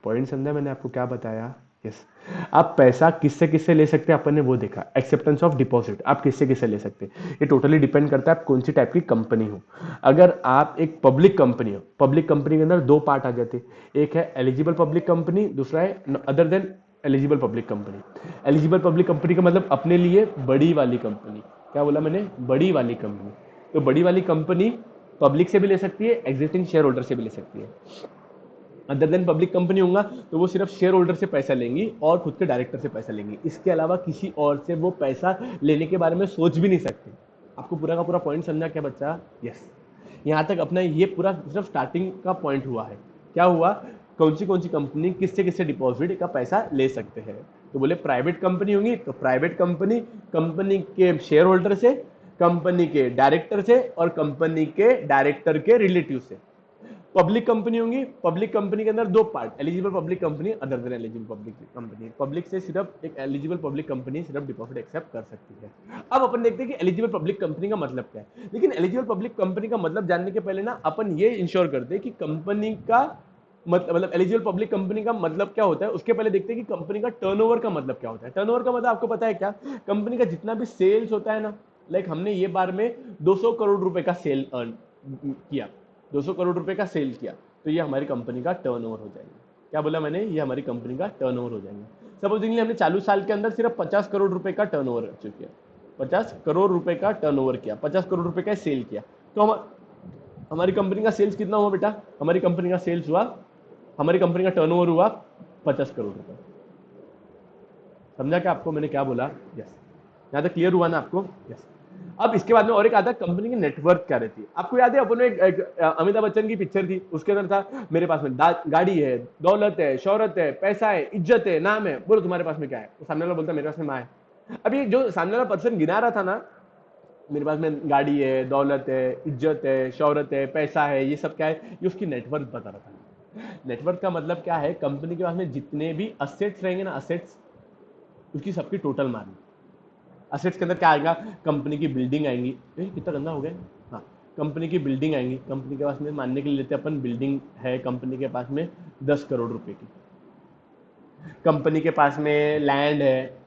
पॉइंट समझा मैंने आपको क्या बताया? यस। आप पैसा किससे किससे ले सकते हैं अपन ने वो देखा। एक्सेप्टेंस ऑफ डिपॉजिट आप किससे किससे ले सकते हैं, ये टोटली डिपेंड करता है आप कौन सी टाइप की कंपनी हो। अगर आप एक पब्लिक कंपनी हो, पब्लिक कंपनी के अंदर दो पार्ट आ जाते हैं। एक है एलिजिबल पब्लिक कंपनी, दूसरा है other than eligible public company. Eligible public company का मतलब अपने लिए बड़ी वाली कंपनी। क्या बोला मैंने? बड़ी वाली कंपनी। तो बड़ी वाली कंपनी पब्लिक से भी ले सकती है, एग्जिस्टिंग शेयर होल्डर से भी ले सकती है। अदर देन पब्लिक कंपनी होगा तो वो सिर्फ शेयर होल्डर से पैसा लेंगी और खुद के डायरेक्टर से पैसा लेंगी, इसके अलावा किसी और से वो पैसा लेने के बारे में सोच भी नहीं सकते। आपको पूरा का पूरा पॉइंट समझा क्या बच्चा? यस। यहाँ तक अपना ये पूरा सिर्फ स्टार्टिंग का पॉइंट हुआ है। क्या हुआ? कौन सी कंपनी किससे किससे डिपॉजिट का पैसा ले सकते हैं? तो बोले प्राइवेट कंपनी होंगी तो प्राइवेट कंपनी कंपनी के शेयर होल्डर से, कंपनी के डायरेक्टर से और कंपनी के डायरेक्टर के रिलेटिव से। पब्लिक कंपनी होंगी, पब्लिक कंपनी के अंदर दो part, eligible public company, other than eligible public company. Public से सिर्फ एक एलिजिबल पब्लिक कंपनी सिर्फ डिपॉजिट एक्सेप्ट कर सकती है। अब अपन देखते हैं कि एलिजिबल पब्लिक कंपनी का मतलब क्या है। लेकिन एलिजिबल पब्लिक कंपनी का मतलब जानने के पहले ना अपन ये इंश्योर करते हैं कि कंपनी का मतलब एलिजिबल पब्लिक कंपनी का मतलब क्या होता है, उसके पहले देखते हैं कि कंपनी का टर्नओवर का मतलब क्या होता है। टर्नओवर का मतलब आपको पता है क्या? कंपनी का जितना भी सेल्स होता है ना, लाइक हमने ये बार में 200 करोड़ रुपए का सेल अर्न किया, 200 करोड़ रुपए का सेल किया, तो ये हमारी कंपनी का टर्नओवर हो जाएगा। क्या बोला मैंने? ये हमारी कंपनी का टर्नओवर हो जाएगा। सपोजिंगली हमने चालू साल के अंदर सिर्फ 50 करोड़ रुपए का टर्नओवर अचीव किया, 50 करोड़ रुपए का टर्नओवर किया, 50 करोड़ रुपए का सेल किया, तो हमारी कंपनी का सेल्स कितना हुआ बेटा? हमारी कंपनी का सेल्स हुआ, हमारी कंपनी का टर्नओवर हुआ 50 करोड़ रुपए। समझा क्या आपको मैंने क्या बोला? यस। यहाँ तक क्लियर हुआ ना आपको? यस। अब इसके बाद में और एक आता है कंपनी की नेटवर्क क्या रहती है। आपको याद है अपन एक अमिताभ बच्चन की पिक्चर थी, उसके अंदर था मेरे पास में गाड़ी है, दौलत है, शौहरत है, पैसा है, इज्जत है, नाम है, बोलो तुम्हारे पास में क्या है? तो सामने वाला बोलता है मेरे पास में माँ है। अभी जो सामने वाला पर्सन गिना रहा था ना, मेरे पास में गाड़ी है, दौलत है, इज्जत है, शौहरत है, पैसा है, ये सब क्या है? ये उसकी नेटवर्क बता रहा था। नेटवर्क का मतलब क्या है? कंपनी के पास में जितने भी असेट्स रहेंगे ना, असेट्स, उसकी सबकी टोटल मारनी। असेट्स के अंदर क्या आएगा? कंपनी की बिल्डिंग आएंगी, कितना गंदा हो गया। हाँ, कंपनी की बिल्डिंग आएंगी, कंपनी के पास में मानने के लिए लेते अपन बिल्डिंग है कंपनी के पास में 10 करोड़ रुपए की, कंपनी के पास में लैंड है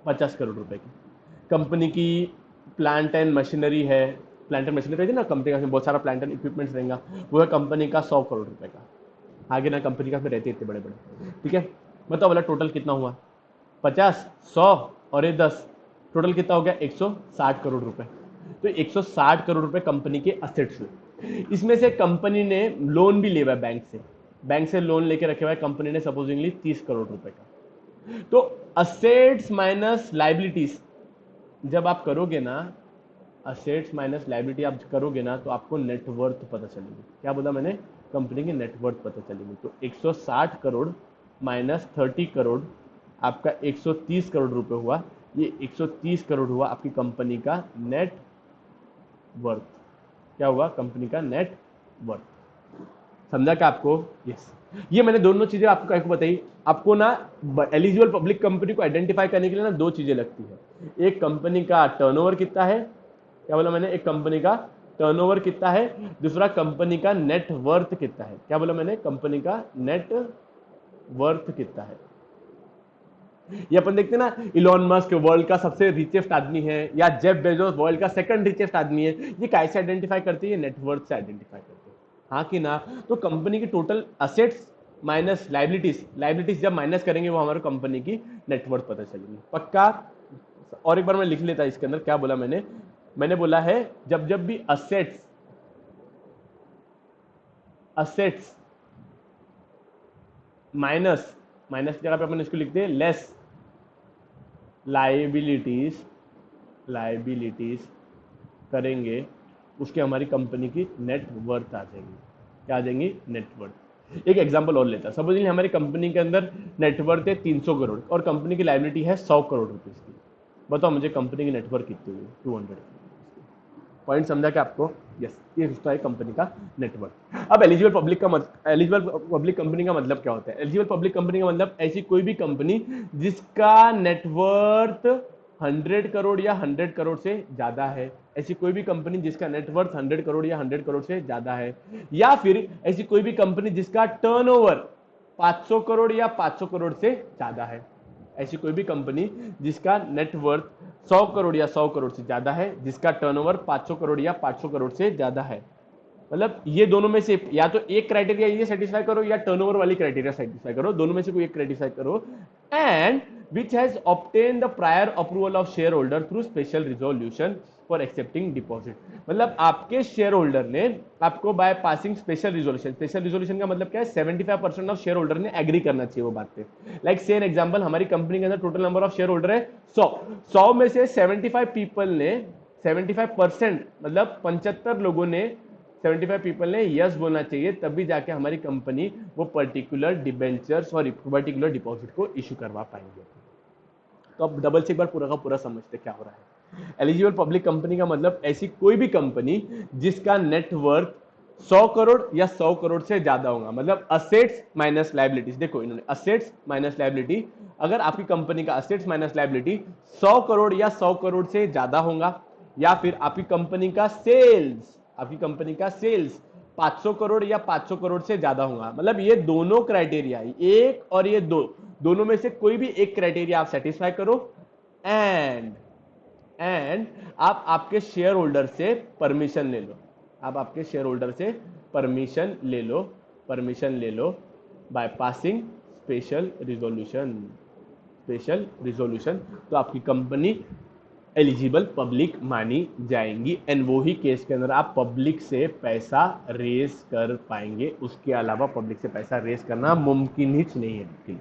50 करोड़ रुपए की, कंपनी की प्लांट एंड मशीनरी है, प्लांट एंड मशीनरी है ना, कंपनी का बहुत सारा प्लांट एंड इक्विपमेंट्स रहेगा, वो है कंपनी का 100 करोड़ रुपए का। आगे ना कंपनी का में रहते इतने बड़े बड़े, ठीक है। बताओ बोला टोटल कितना हुआ? 50, 100 और ये 10, टोटल कितना हो गया? 160 करोड़ रुपए। तो 160 करोड़ रुपए कंपनी के असेट्स हुए। इसमें से कंपनी ने लोन भी लिया हुआ है बैंक से, बैंक से लोन लेके रखे हुआ है कंपनी ने सपोजिंगली 30 करोड़ रुपए का। तो असेट्स माइनस लाइबिलिटीज जब आप करोगे ना, असेट्स माइनस लाइबिलिटी आप करोगे ना, तो आपको नेटवर्थ पता चलेगी। क्या बोला मैंने? कंपनी की नेटवर्थ पता चलेगी। तो 160 करोड़ माइनस 30 करोड़ आपका 130 करोड़ रुपए हुआ। ये 130 करोड़ हुआ आपकी कंपनी का नेट वर्थ। क्या हुआ? कंपनी का नेट वर्थ। समझा क्या आपको? यस। ये मैंने दोनों चीजें आपको क्या बताई। आपको ना एलिजिबल पब्लिक कंपनी को आइडेंटिफाई करने के लिए ना दो चीजें लगती है। एक कंपनी का टर्नओवर कितना है, क्या बोला मैंने? एक कंपनी का टर्नओवर कितना है, दूसरा कंपनी का नेट वर्थ कितना है। क्या बोला मैंने? कंपनी का नेट वर्थ कितना है। ये अपन देखते हैं ना, इलॉन मस्क वर्ल्ड का सबसे रिचेस्ट आदमी है, या जेफ बेजोस वर्ल्ड का सेकंड रिचेस्ट आदमी है। ये कैसे आइडेंटिफाई करते हैं? ये नेटवर्थ से आइडेंटिफाई करते हैं, हाँ कि ना? तो कंपनी की total assets minus liabilities, liabilities जब माइनस करेंगे वो हमारे कंपनी की नेटवर्थ पता चलेगी। पक्का? और एक बार मैं लिख लेता इसके अंदर क्या बोला मैंने। मैंने बोला है जब जब भी असेट्स असेट्स माइनस, माइनस की जगह पे अपन इसको लिखते हैं लेस लाइबिलिटीज, लाइबिलिटीज करेंगे, उसके हमारी कंपनी की नेट वर्थ आ जाएगी। क्या आ जाएंगी? Net worth. एक एग्जांपल और लेता है। सपोज हमारी कंपनी के अंदर नेटवर्थ है 300 करोड़ और कंपनी की लाइबिलिटी है 100 करोड़ रुपीस की। बताओ मुझे कंपनी की नेटवर्थ कितनी हुई? 200। पॉइंट समझा क्या आपको? यस, ये हिस्सा है कंपनी का नेटवर्क। अब एलिजिबल पब्लिक का एलिजिबल पब्लिक कंपनी का मतलब क्या होता है? एलिजिबल पब्लिक कंपनी का मतलब ऐसी कोई भी कंपनी जिसका नेटवर्थ 100 करोड़ या 100 करोड़ से ज्यादा है। ऐसी कोई भी कंपनी जिसका नेटवर्थ 100 करोड़ या 100 करोड़ से ज्यादा है, या फिर ऐसी कोई भी कंपनी जिसका टर्नओवर 500 करोड़ या 500 करोड़ से ज्यादा है। ऐसी कोई भी कंपनी जिसका नेटवर्थ 100 करोड़ या 100 करोड़ से ज्यादा है, जिसका टर्नओवर 500 करोड़ या 500 करोड़ से ज्यादा है। मतलब ये दोनों में से या तो एक क्राइटेरिया ये सेटिस्फाई करो या टर्नओवर वाली क्राइटेरिया सेटिस्फाई करो, दोनों में से कोई एक क्राइटेरिया करो। And which has obtain the prior approval of share holder through special resolution for accepting deposit. मतलब आपके शेयर होल्डर ने आपको bye passing special resolution, special resolution का मतलब क्या है? 75% ऑफ शेयर होल्डर ने एग्री करना चाहिए वो बात पे। लाइक से एन एग्जांपल, हमारी कंपनी के अंदर total number of share holder है 100 में से 75 पीपल ने 75% मतलब 75 लोगों ने 75 पीपल ने यस बोलना चाहिए, तभी जाके हमारी कंपनी वो particular debenture sorry particular deposit को इश्यू करवा पाएंगे। तो अब डबल से एक बार पूरा का पूरा समझते क्या हो रहा है। एलिजिबल पब्लिक कंपनी का मतलब ऐसी कोई भी कंपनी जिसका नेटवर्थ 100 करोड़ या 100 करोड़ से ज्यादा होगा। मतलब असेट्स माइनस लाइबिलिटीज, देखो इन्होंने असेट्स माइनस लाइबिलिटी, अगर आपकी कंपनी का असेट्स माइनस लाइबिलिटी 100 करोड़ या 100 करोड़ से ज्यादा होगा, या फिर आपकी कंपनी का सेल्स, आपकी कंपनी का सेल्स 500 करोड़ या 500 करोड़ से ज्यादा होगा। मतलब ये दोनों क्राइटेरिया, एक और ये दो, दोनों में से कोई भी एक क्राइटेरिया आप सेटिस्फाई करो, एंड आप आपके शेयर होल्डर से परमिशन ले लो। आप आपके शेयर होल्डर से परमिशन ले लो, परमिशन ले लो by passing special resolution, special resolution, तो आपकी कंपनी एलिजिबल पब्लिक मानी जाएंगी। एंड वो ही केस के अंदर आप पब्लिक से पैसा रेज कर पाएंगे। उसके अलावा पब्लिक से पैसा रेज करना मुमकिन ही नहीं है।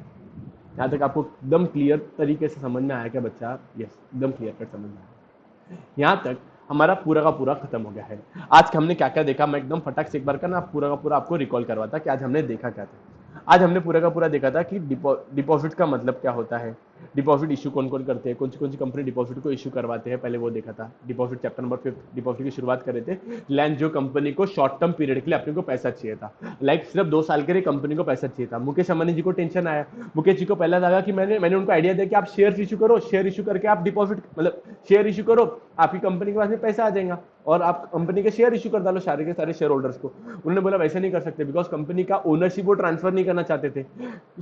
यहाँ तक आपको एकदम क्लियर तरीके से समझ में आया क्या बच्चा? यस, एकदम क्लियर कट समझ में आया। यहाँ तक हमारा पूरा का पूरा खत्म हो गया है। आज हमने क्या क्या देखा, मैं एकदम फटाक से एक बार का ना पूरा का पूरा आपको रिकॉल करवाता कि आज हमने देखा क्या था। आज हमने पूरा का पूरा देखा था कि डिपॉजिट का मतलब क्या होता है, डिपॉजिट इशू कौन कौन करते हैं, कौन सी कंपनी डिपॉजिट को इशू करवाते हैं, पहले वो देखा था। डिपॉजिट चैप्टर नंबर 5 डिपॉजिट की शुरुआत कर रहे थे। लैंड जो कंपनी को शॉर्ट टर्म पीरियड के लिए अपने को पैसा चाहिए था, लाइक सिर्फ 2 साल के लिए कंपनी को पैसा चाहिए था। मुकेश अंबानी जी को टेंशन आया। मुकेश जी को पहला लगा कि मैंने उनको आइडिया दिया कि आप शेयर इशू करो, शेयर इशू करके आप डिपॉजिट मतलब शेयर इशू करो, आपकी कंपनी के पास में पैसा आ जाएगा और आप कंपनी के शेयर इशू कर डालो सारे के सारे शेयर होल्डर्स को। उन्होंने बोला वैसे नहीं कर सकते, बिकॉज कंपनी का ओनरशिप वो ट्रांसफर नहीं करना चाहते थे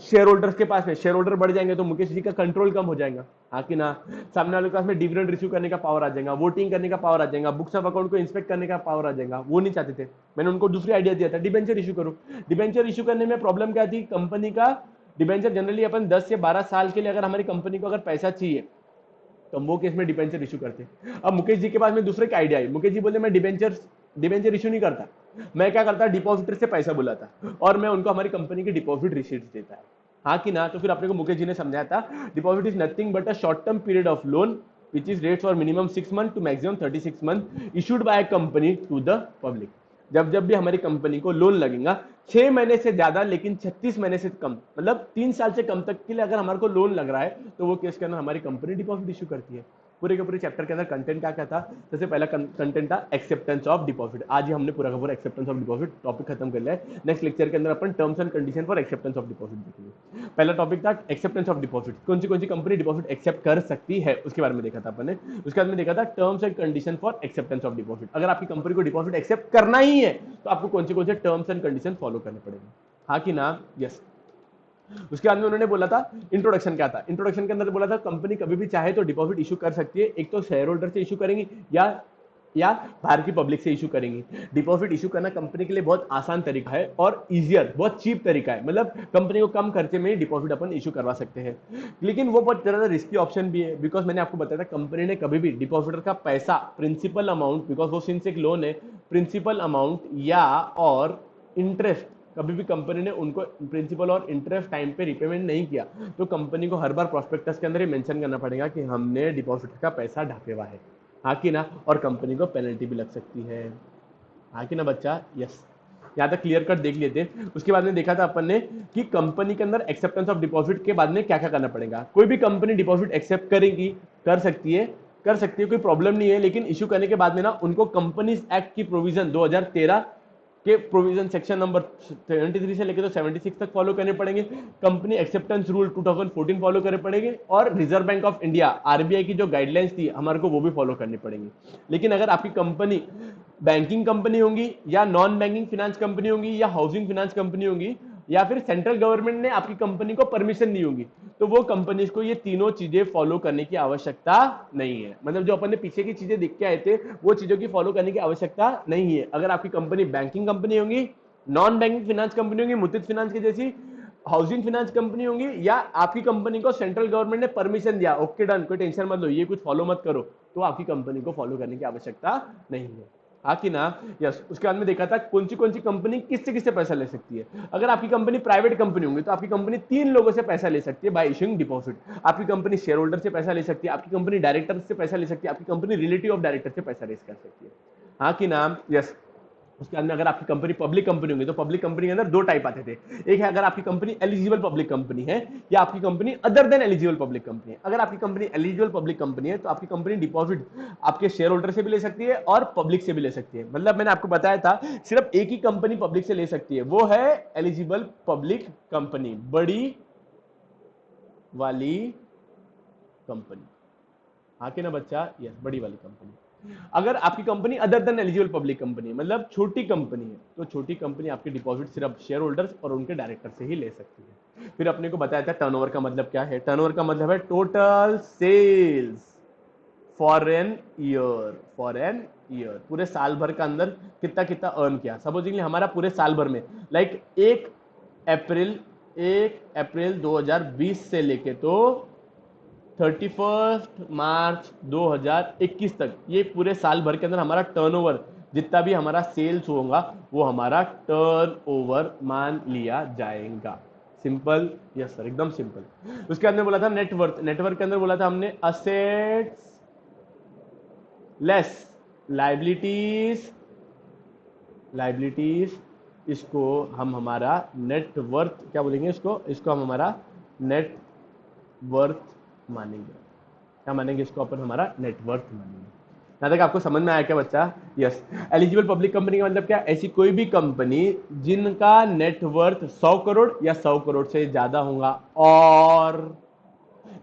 शेयर होल्डर्स के पास में। शेयर होल्डर बढ़ जाएंगे तो मुकेश जी का कंट्रोल कम हो जाएगा, हाँ कि ना? सामने वाले के पास में डिविडेंड इशू करने का पावर आ जाएगा, वोटिंग करने का पावर आ जाएगा, बुक्स ऑफ अकाउंट को इंस्पेक्ट करने का पावर आ जाएगा। वो नहीं चाहते थे। मैंने उनको दूसरी आइडिया दिया था, डिबेंचर इशू करो। डिबेंचर इशू करने में प्रॉब्लम क्या थी? कंपनी का डिबेंचर जनरली अपन 10 से 12 साल के लिए अगर हमारी कंपनी को अगर पैसा चाहिए तो हम वो केस में डिबेंचर इशू करते हैं। अब मुकेश जी के पास में दूसरे की आइडिया आई। मुकेश जी बोले मैं डिबेंचर इशू नहीं करता, मैं क्या करता, डिपॉजिटर से पैसा बुलाता और मैं उनको हमारी कंपनी की डिपॉजिट रिसीट देता है, हाँ कि ना? तो फिर अपने को मुकेश जी ने समझाया था deposit is nothing but a short term period of loan which is rates for minimum 6 months to maximum 36 months issued by a company to the public। जब जब भी हमारी कंपनी को लोन लगेगा 6 महीने से ज्यादा लेकिन 36 महीने से कम, मतलब 3 साल से कम तक के लिए अगर हमारे को लोन लग रहा है तो वो केस के अंदर हमारी कंपनी डिपॉजिट इशू करती है। पूरे के पूरे चैप्टर के अंदर कंटेंट क्या क्या था? सबसे पहला कंटेंट था एक्सेप्टेंस ऑफ डिपॉजिट। आज ही हमने पूरा का पूरा एक्सेप्टेंस ऑफ डिपॉजिट टॉपिक खत्म कर लिया है। नेक्स्ट लेक्चर के अंदर अपन terms and condition for acceptance of deposit देखेंगे। पहला टॉपिक था एक्सेप्टेंस ऑफ डिपॉजिट, कौन सी कंपनी डिपॉजिट एक्सेप्ट कर सकती है उसके बारे में देखा था अपन ने। उसके बाद में देखा था terms and condition for acceptance of deposit. अगर आपकी कंपनी को डिपॉजिट एक्सेप्ट करना ही है तो आपको कौन से टर्म्स एंड कंडीशन फॉलो करने पड़ेंगे, हाँ कि ना? यस। उसके बाद में उन्होंने बोला था इंट्रोडक्शन क्या था। इंट्रोडक्शन के अंदर बोला था कंपनी कभी भी चाहे तो डिपॉजिट इशू कर सकती है, एक तो शेयर होल्डर से इशू करेंगी या बाहर की पब्लिक से इशू करेंगी। डिपॉजिट इशू करना कंपनी के लिए बहुत आसान तरीका है और इजियर, बहुत चीप तरीका है, मतलब कंपनी को कम खर्चे में डिपॉजिट अपन इशू करवा सकते हैं। लेकिन वो बहुत ज्यादा रिस्की ऑप्शन भी है, बिकॉज मैंने आपको बताया था कंपनी ने कभी भी डिपॉजिटर का पैसा प्रिंसिपल अमाउंट, बिकॉज वो सिंस एक लोन है, प्रिंसिपल अमाउंट या और इंटरेस्ट कभी भी कंपनी ने उनको प्रिंसिपल और इंटरेस्ट टाइम पे रिपेमेंट नहीं किया तो कंपनी को हर बार प्रोस्पेक्टस के अंदर ही मेंशन करना पड़ेगा कि हमने डिपॉजिट का पैसा ढाके हुआ है, हाँ कि ना? और कंपनी को पेनल्टी भी लग सकती है, हाँ कि ना बच्चा? यस। यहाँ तक क्लियर कट देख लेते। उसके बाद में देखा था अपन ने कि कंपनी के अंदर एक्सेप्टेंस ऑफ डिपॉजिट के बाद में क्या क्या करना पड़ेगा। कोई भी कंपनी डिपॉजिट एक्सेप्ट करेगी, कर सकती है, कोई प्रॉब्लम नहीं है, लेकिन इशू करने के बाद में ना उनको कंपनीज एक्ट की प्रोविजन 2013 के प्रोविजन सेक्शन नंबर 73 से लेकर तो 76 तक फॉलो करने पड़ेंगे। कंपनी एक्सेप्टेंस रूल 2014 फॉलो करने पड़ेंगे और Reserve Bank of India RBI की जो गाइडलाइंस थी हमारे को वो भी फॉलो करनी पड़ेंगी। लेकिन अगर आपकी कंपनी बैंकिंग कंपनी होंगी या नॉन बैंकिंग फाइनेंस कंपनी होंगी या हाउसिंग फाइनेंस कंपनी होंगी या फिर सेंट्रल गवर्नमेंट ने आपकी कंपनी को परमिशन दी होगी तो वो कंपनीज को ये तीनों चीजें फॉलो करने की आवश्यकता नहीं है। मतलब जो अपन ने पीछे की चीजें देख के आए थे वो चीजों की फॉलो करने की आवश्यकता नहीं है। अगर आपकी कंपनी बैंकिंग कंपनी होगी, नॉन बैंकिंग फाइनेंस कंपनी होगी, मुथूट फाइनेंस की जैसी हाउसिंग फाइनेंस कंपनी होंगी, या आपकी कंपनी को सेंट्रल गवर्नमेंट ने परमिशन दिया, ओके डन, कोई टेंशन मत लो, ये कुछ फॉलो मत करो, तो आपकी कंपनी को फॉलो करने की आवश्यकता नहीं है, हाँ कि ना? यस। उसके बाद में देखा था कौन सी कंपनी किससे किससे पैसा ले सकती है। अगर आपकी कंपनी प्राइवेट कंपनी होंगी तो आपकी कंपनी 3 लोगों से पैसा ले सकती है बाय इशूइंग डिपॉजिट। आपकी कंपनी शेयर होल्डर से पैसा ले सकती है, आपकी कंपनी डायरेक्टर से पैसा ले सकती है, आपकी कंपनी रिलेटिव ऑफ डायरेक्टर से पैसा रेज कर सकती है, हाँ कि ना? यस। उसके अंदर अगर आपकी कंपनी पब्लिक कंपनी होगी तो पब्लिक कंपनी के अंदर 2 टाइप आते थे। एक है अगर आपकी कंपनी एलिजिबल पब्लिक कंपनी है या आपकी company other than eligible public company है। अगर आपकी कंपनी एलिजिबल पब्लिक कंपनी है तो आपकी कंपनी डिपॉजिट आपके शेयर होल्डर से भी ले सकती है और पब्लिक से भी ले सकती है। मतलब मैंने आपको बताया था सिर्फ एक ही कंपनी पब्लिक से ले सकती है, वो है एलिजिबल पब्लिक कंपनी, बड़ी वाली कंपनी, हाँ कि ना बच्चा? यस, बड़ी वाली कंपनी। अगर आपकी company other than eligible public company मतलब छोटी कंपनी है तो छोटी कंपनी आपके डिपॉजिट सिर्फ शेयर होल्डर्स और उनके डायरेक्टर से ही ले सकती है। फिर अपने को बताया था टर्नओवर का मतलब क्या है। टर्नओवर का मतलब है total sales for an year, पूरे साल भर का अंदर कितना कितना अर्न किया। सपोजिंगली हमारा पूरे साल भर में लाइक 1 अप्रैल 2020 से लेके तो 31 मार्च 2021 तक ये पूरे साल भर के अंदर हमारा टर्नओवर जितना भी हमारा सेल्स होगा वो हमारा टर्नओवर मान लिया जाएगा। सिंपल? यस सर, एकदम सिंपल। उसके अंदर बोला था नेटवर्थ। नेटवर्थ के अंदर बोला था हमने असेट्स लेस लाइबिलिटीज, इसको हम हमारा नेटवर्थ क्या बोलेंगे, इसको हम हमारा नेटवर्थ मानेंगे। क्या मानेंगे इसको अपन? हमारा नेटवर्थ मानेंगे। यहां तक आपको समझ में आया क्या बच्चा? यस। एलिजिबल पब्लिक कंपनी का मतलब क्या? ऐसी कोई भी कंपनी जिनका नेटवर्थ 100 करोड़ या 100 करोड़ से ज्यादा होगा और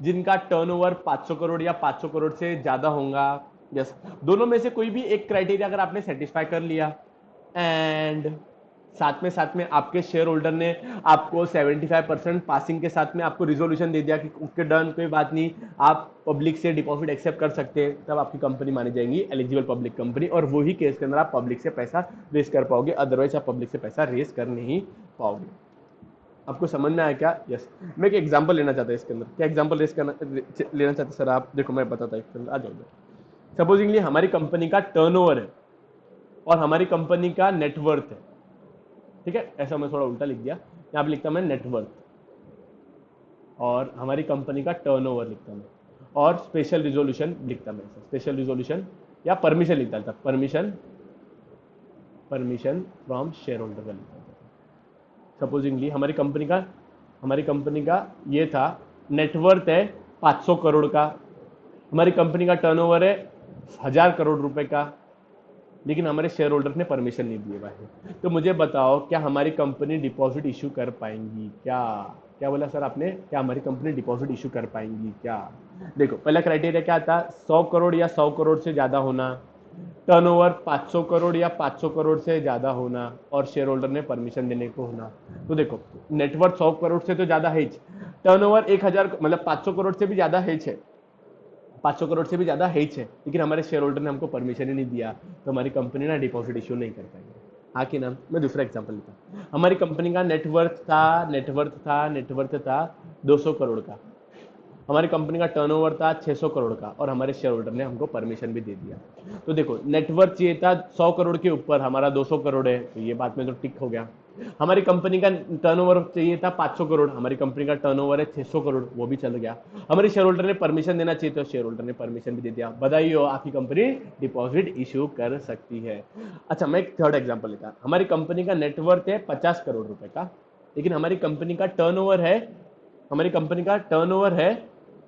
जिनका टर्नओवर 500 करोड़ या 500 करोड़ से ज्यादा होगा। यस, दोनों में से कोई भी एक क्राइटेरिया अगर आपने सेटिस्फाई कर लिया एंड साथ में आपके शेयर होल्डर ने आपको 75% पासिंग के साथ में आपको रिजोल्यूशन दे दिया कि ओके डन, कोई बात नहीं, आप पब्लिक से डिपॉजिट एक्सेप्ट कर सकते हैं, तब आपकी कंपनी मानी जाएगी एलिजिबल पब्लिक कंपनी और वही केस के अंदर आप पब्लिक से पैसा रेज कर पाओगे, अदरवाइज आप पब्लिक से पैसा रेज कर नहीं पाओगे। आपको समझ में आया क्या? यस। मैं एक एग्जांपल लेना चाहता हूं इसके अंदर। क्या एग्जांपल लेना चाहते सर आप? देखो मैं बताता हूं, आ जाओ। सपोजिंगली हमारी कंपनी का टर्नओवर है और हमारी कंपनी का नेटवर्थ है, ठीक है? ऐसा मैं थोड़ा उल्टा लिख दिया, यहाँ पे लिखता मैं नेटवर्थ और हमारी कंपनी का टर्नओवर लिखता मैं और स्पेशल रिजोल्यूशन लिखता मैं, स्पेशल रिजोल्यूशन या परमिशन लिखता था, permission permission from share holder का लिखा होता है। सपोजिंगली हमारी कंपनी का ये था, नेटवर्थ है 500 करोड़ का, हमारी कंपनी का टर्नओवर है 1000 करोड़ रुपए का, लेकिन हमारे शेयर होल्डर ने परमिशन नहीं दिए भाई। तो मुझे बताओ क्या हमारी कंपनी डिपॉजिट इशू कर पाएंगी क्या? क्या बोला सर आपने? क्या हमारी कंपनी डिपॉजिट इशू कर पाएंगी क्या? देखो पहला क्राइटेरिया क्या था, 100 करोड़ या 100 करोड़ से ज्यादा होना, टर्नओवर 500 करोड़ या 500 करोड़ से ज्यादा होना, और शेयर होल्डर ने परमिशन देने को होना। तो देखो नेटवर्थ 100 करोड़ से तो ज्यादा है, टर्नओवर 1000 मतलब 500 करोड़ से भी ज्यादा है, 500 करोड़ से भी ज्यादा है, लेकिन हमारे शेयर होल्डर ने हमको परमिशन ही नहीं दिया, तो हमारी कंपनी ना डिपॉजिट इश्यू नहीं कर पाएंगे। हाँ कि ना? मैं दूसरा एग्जांपल लेता हूँ। हमारी कंपनी का नेटवर्थ था 200 करोड़ का, हमारी कंपनी का टर्नओवर था 600 करोड़ का, और हमारे शेयर होल्डर ने हमको परमिशन भी दे दिया। तो देखो नेटवर्थ चाहिए था 100 करोड़ के ऊपर, हमारा 200 करोड़ है, तो ये बात में तो टिक हो गया। हमारी कंपनी का टर्नओवर चाहिए था 500 करोड़, हमारी कंपनी का टर्नओवर है 600 करोड़, वो भी चल गया। हमारे शेयर होल्डर ने परमिशन देना चाहिए, तो शेयर होल्डर ने परमिशन भी दे दिया। बधाई हो, आपकी कंपनी डिपॉजिट इशू कर सकती है। अच्छा मैं एक थर्ड एग्जांपल लेता हूं। हमारी कंपनी का नेटवर्थ है 50 करोड़ रुपए का, लेकिन हमारी कंपनी का टर्नओवर है हमारी कंपनी का टर्नओवर है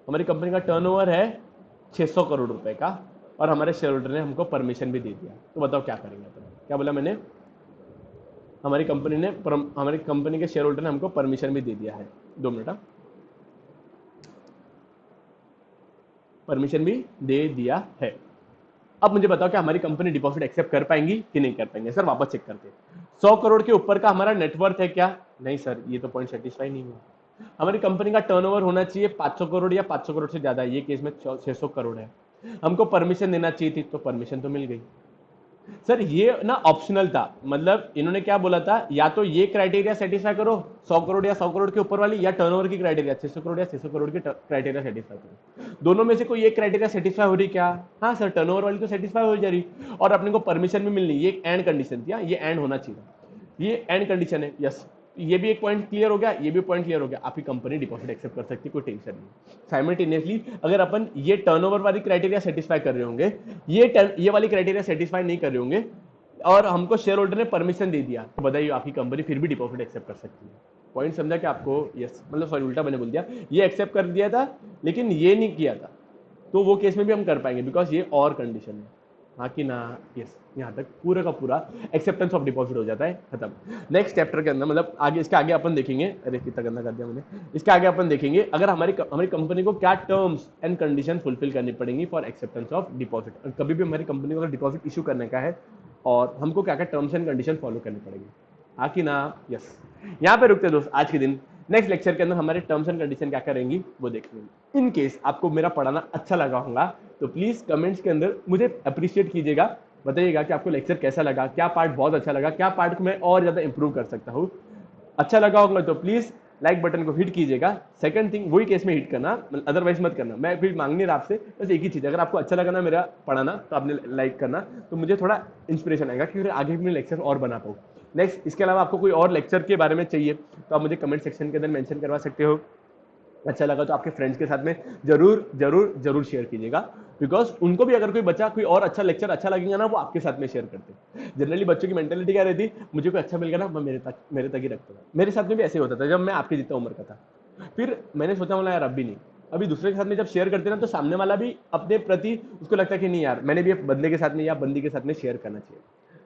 हमारी कंपनी का टर्नओवर है 600 करोड़ रुपए का, और हमारे शेयर होल्डर ने हमको परमिशन भी दे दिया। तो बताओ क्या करेंगे अपन? क्या बोला मैंने? हमारी कंपनी के शेयर होल्डर ने हमको परमिशन भी दे दिया है। 2 मिनट, परमिशन भी दे दिया है। अब मुझे बताओ कि हमारी कंपनी डिपॉजिट एक्सेप्ट कर पाएंगी कि नहीं कर पाएंगे? सर वापस चेक करते हैं। 100 करोड़ के ऊपर का हमारा नेटवर्थ है क्या? नहीं सर, ये तो पॉइंट सेटिस्फाई नहीं हुआ। हमारी कंपनी का टर्नओवर होना चाहिए 500 करोड़ या 500 करोड़ से ज्यादा, ये केस में 600 करोड़ है। हमको परमिशन देना चाहिए थी, तो परमिशन तो मिल गई। सर ये ना ऑप्शनल था, मतलब इन्होंने क्या बोला था, या तो ये क्राइटेरिया सेटिस्फाई करो 100 करोड़ या 100 करोड़ के ऊपर वाली, या टर्नओवर की क्राइटेरिया 600 करोड़ या 600 करोड़ की क्राइटेरिया सेटिस्फाई करो। दोनों में से कोई एक क्राइटेरिया सेटिस्फाई हो रही क्या? हाँ सर, टर्नओवर वाली तो सेटिस्फाई हो जा रही, और अपने को परमिशन भी मिलनी, ये एंड कंडीशन थी, ये एंड होना चाहिए, ये एंड कंडीशन है। यस, ये भी एक पॉइंट क्लियर हो गया, ये भी पॉइंट क्लियर हो गया। आपकी कंपनी डिपॉजिट एक्सेप्ट कर सकती है, कोई टेंशन नहीं। साइमल्टेनियसली अगर अपन ये टर्नओवर वाली क्राइटेरिया सेटिस्फाई कर रहे होंगे, ये वाली क्राइटेरिया सेटिस्फाई नहीं कर रहे होंगे, और हमको शेयर होल्डर ने परमिशन दे दिया, तो बताइए आपकी कंपनी फिर भी डिपॉजिट एक्सेप्ट कर सकती है। पॉइंट समझा कि आपको? यस, मतलब सॉरी उल्टा मैंने बोल दिया, ये एक्सेप्ट कर दिया था लेकिन ये नहीं किया था, तो वो केस में भी हम कर पाएंगे, बिकॉज ये और कंडीशन है। हाँ कि ना? यस, यहाँ तक पूरा का पूरा एक्सेप्टेंस ऑफ डिपॉजिट हो जाता है, खत्म। नेक्स्ट चैप्टर के अंदर मतलब आगे, इसके आगे अपन देखेंगे, अरे कितना गंदा कर दिया मैंने, इसके आगे अपन देखेंगे अगर हमारी कंपनी को क्या टर्म्स एंड कंडीशन फुलफिल करनी पड़ेंगी फॉर एक्सेप्टेंस ऑफ डिपॉजिट। कभी भी हमारी कंपनी को अगर डिपॉजिट इशू करने का है, और हमको क्या क्या टर्म्स एंड कंडीशन फॉलो करनी पड़ेगी। हाँ कि ना? यस, यहाँ पे रुकते दोस्त आज के दिन। नेक्स्ट लेक्चर के अंदर हमारे टर्म्स एंड कंडीशन क्या करेंगी वो देखेंगे। इन केस आपको मेरा पढ़ाना अच्छा लगा होगा, तो प्लीज कमेंट्स के अंदर मुझे अप्रिशिएट कीजिएगा, बताइएगा कि आपको लेक्चर कैसा लगा, क्या पार्ट बहुत अच्छा लगा, क्या पार्ट को मैं और ज्यादा इंप्रूव कर सकता हूँ। अच्छा लगा होगा तो प्लीज लाइक बटन को हिट कीजिएगा। सेकंड थिंग, वही केस में हिट करना, अदरवाइज मत करना। मैं फिर मांग नहीं रहा आपसे, बस एक ही चीज, अगर आपको अच्छा लगा ना मेरा पढ़ाना, तो आपने लाइक करना, तो मुझे थोड़ा इंस्पिरेशन आएगा कि फिर आगे भी मैं लेक्चर और बना पाऊँ। नेक्स्ट, इसके अलावा आपको कोई और लेक्चर के बारे में चाहिए तो आप मुझे कमेंट सेक्शन के अंदर मेंशन करवा सकते हो। अच्छा लगा तो आपके फ्रेंड्स के साथ में जरूर जरूर जरूर शेयर कीजिएगा, बिकॉज उनको भी अगर कोई बच्चा कोई और अच्छा लेक्चर अच्छा लगेगा ना, वो आपके साथ में शेयर करते हैं। जनरली बच्चों की मेंटेलिटी क्या रहती, मुझे कोई अच्छा मिल गया ना, मैं मेरे तक ही रखता था। मेरे साथ में भी ऐसे होता था जब मैं आपके जितना उम्र का था। फिर मैंने सोचा, बोला यार अब भी नहीं, अभी दूसरे के साथ में जब शेयर करते ना, तो सामने वाला भी अपने प्रति उसको लगता है कि नहीं यार, मैंने भी बंदे के साथ में या बंदी के साथ में शेयर करना चाहिए।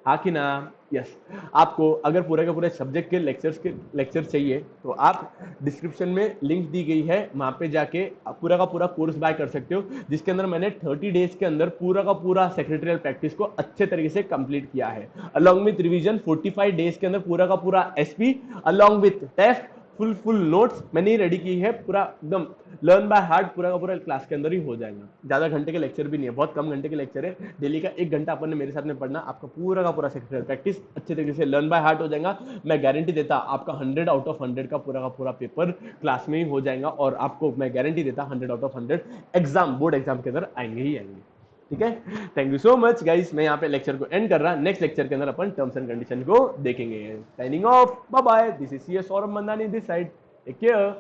हाँ कि ना? यस। आपको अगर पूरे के पूरे सब्जेक्ट के लेक्चर चाहिए, तो आप डिस्क्रिप्शन में लिंक दी गई है, वहां पे जाके पूरा का पूरा कोर्स बाय कर सकते हो, जिसके अंदर मैंने 30 डेज के अंदर पूरा का पूरा सेक्रेटरियल प्रैक्टिस को अच्छे तरीके से कंप्लीट किया है, अलॉन्ग विथ रिवीजन 45 डेज के अंदर पूरा का पूरा SP along with test full notes मैंने रेडी की है, पूरा एकदम लर्न बाय हार्ट, पूरा का पूरा क्लास के अंदर ही हो जाएगा। ज्यादा घंटे के लेक्चर भी नहीं है, बहुत कम घंटे के लेक्चर है, डेली का 1 घंटा अपन ने मेरे साथ में पढ़ना, आपका पूरा का पूरा सेक्रेटरियल प्रैक्टिस अच्छे तरीके से लर्न बाय हार्ट हो जाएगा। मैं गारंटी देता आपका 100 आउट ऑफ 100 का पूरा पेपर क्लास में ही हो जाएगा, और आपको मैं गारंटी देता 100 out of 100 exam, board exam के अंदर आएंगे ही आएंगे। ठीक है, thank you so much guys. मैं यहाँ पे लेक्चर को एंड कर रहा, नेक्स्ट लेक्चर के अंदर अपन टर्म्स एंड कंडीशन को देखेंगे। Signing off, bye bye, this is CS Saurabh Mandani this side, take care.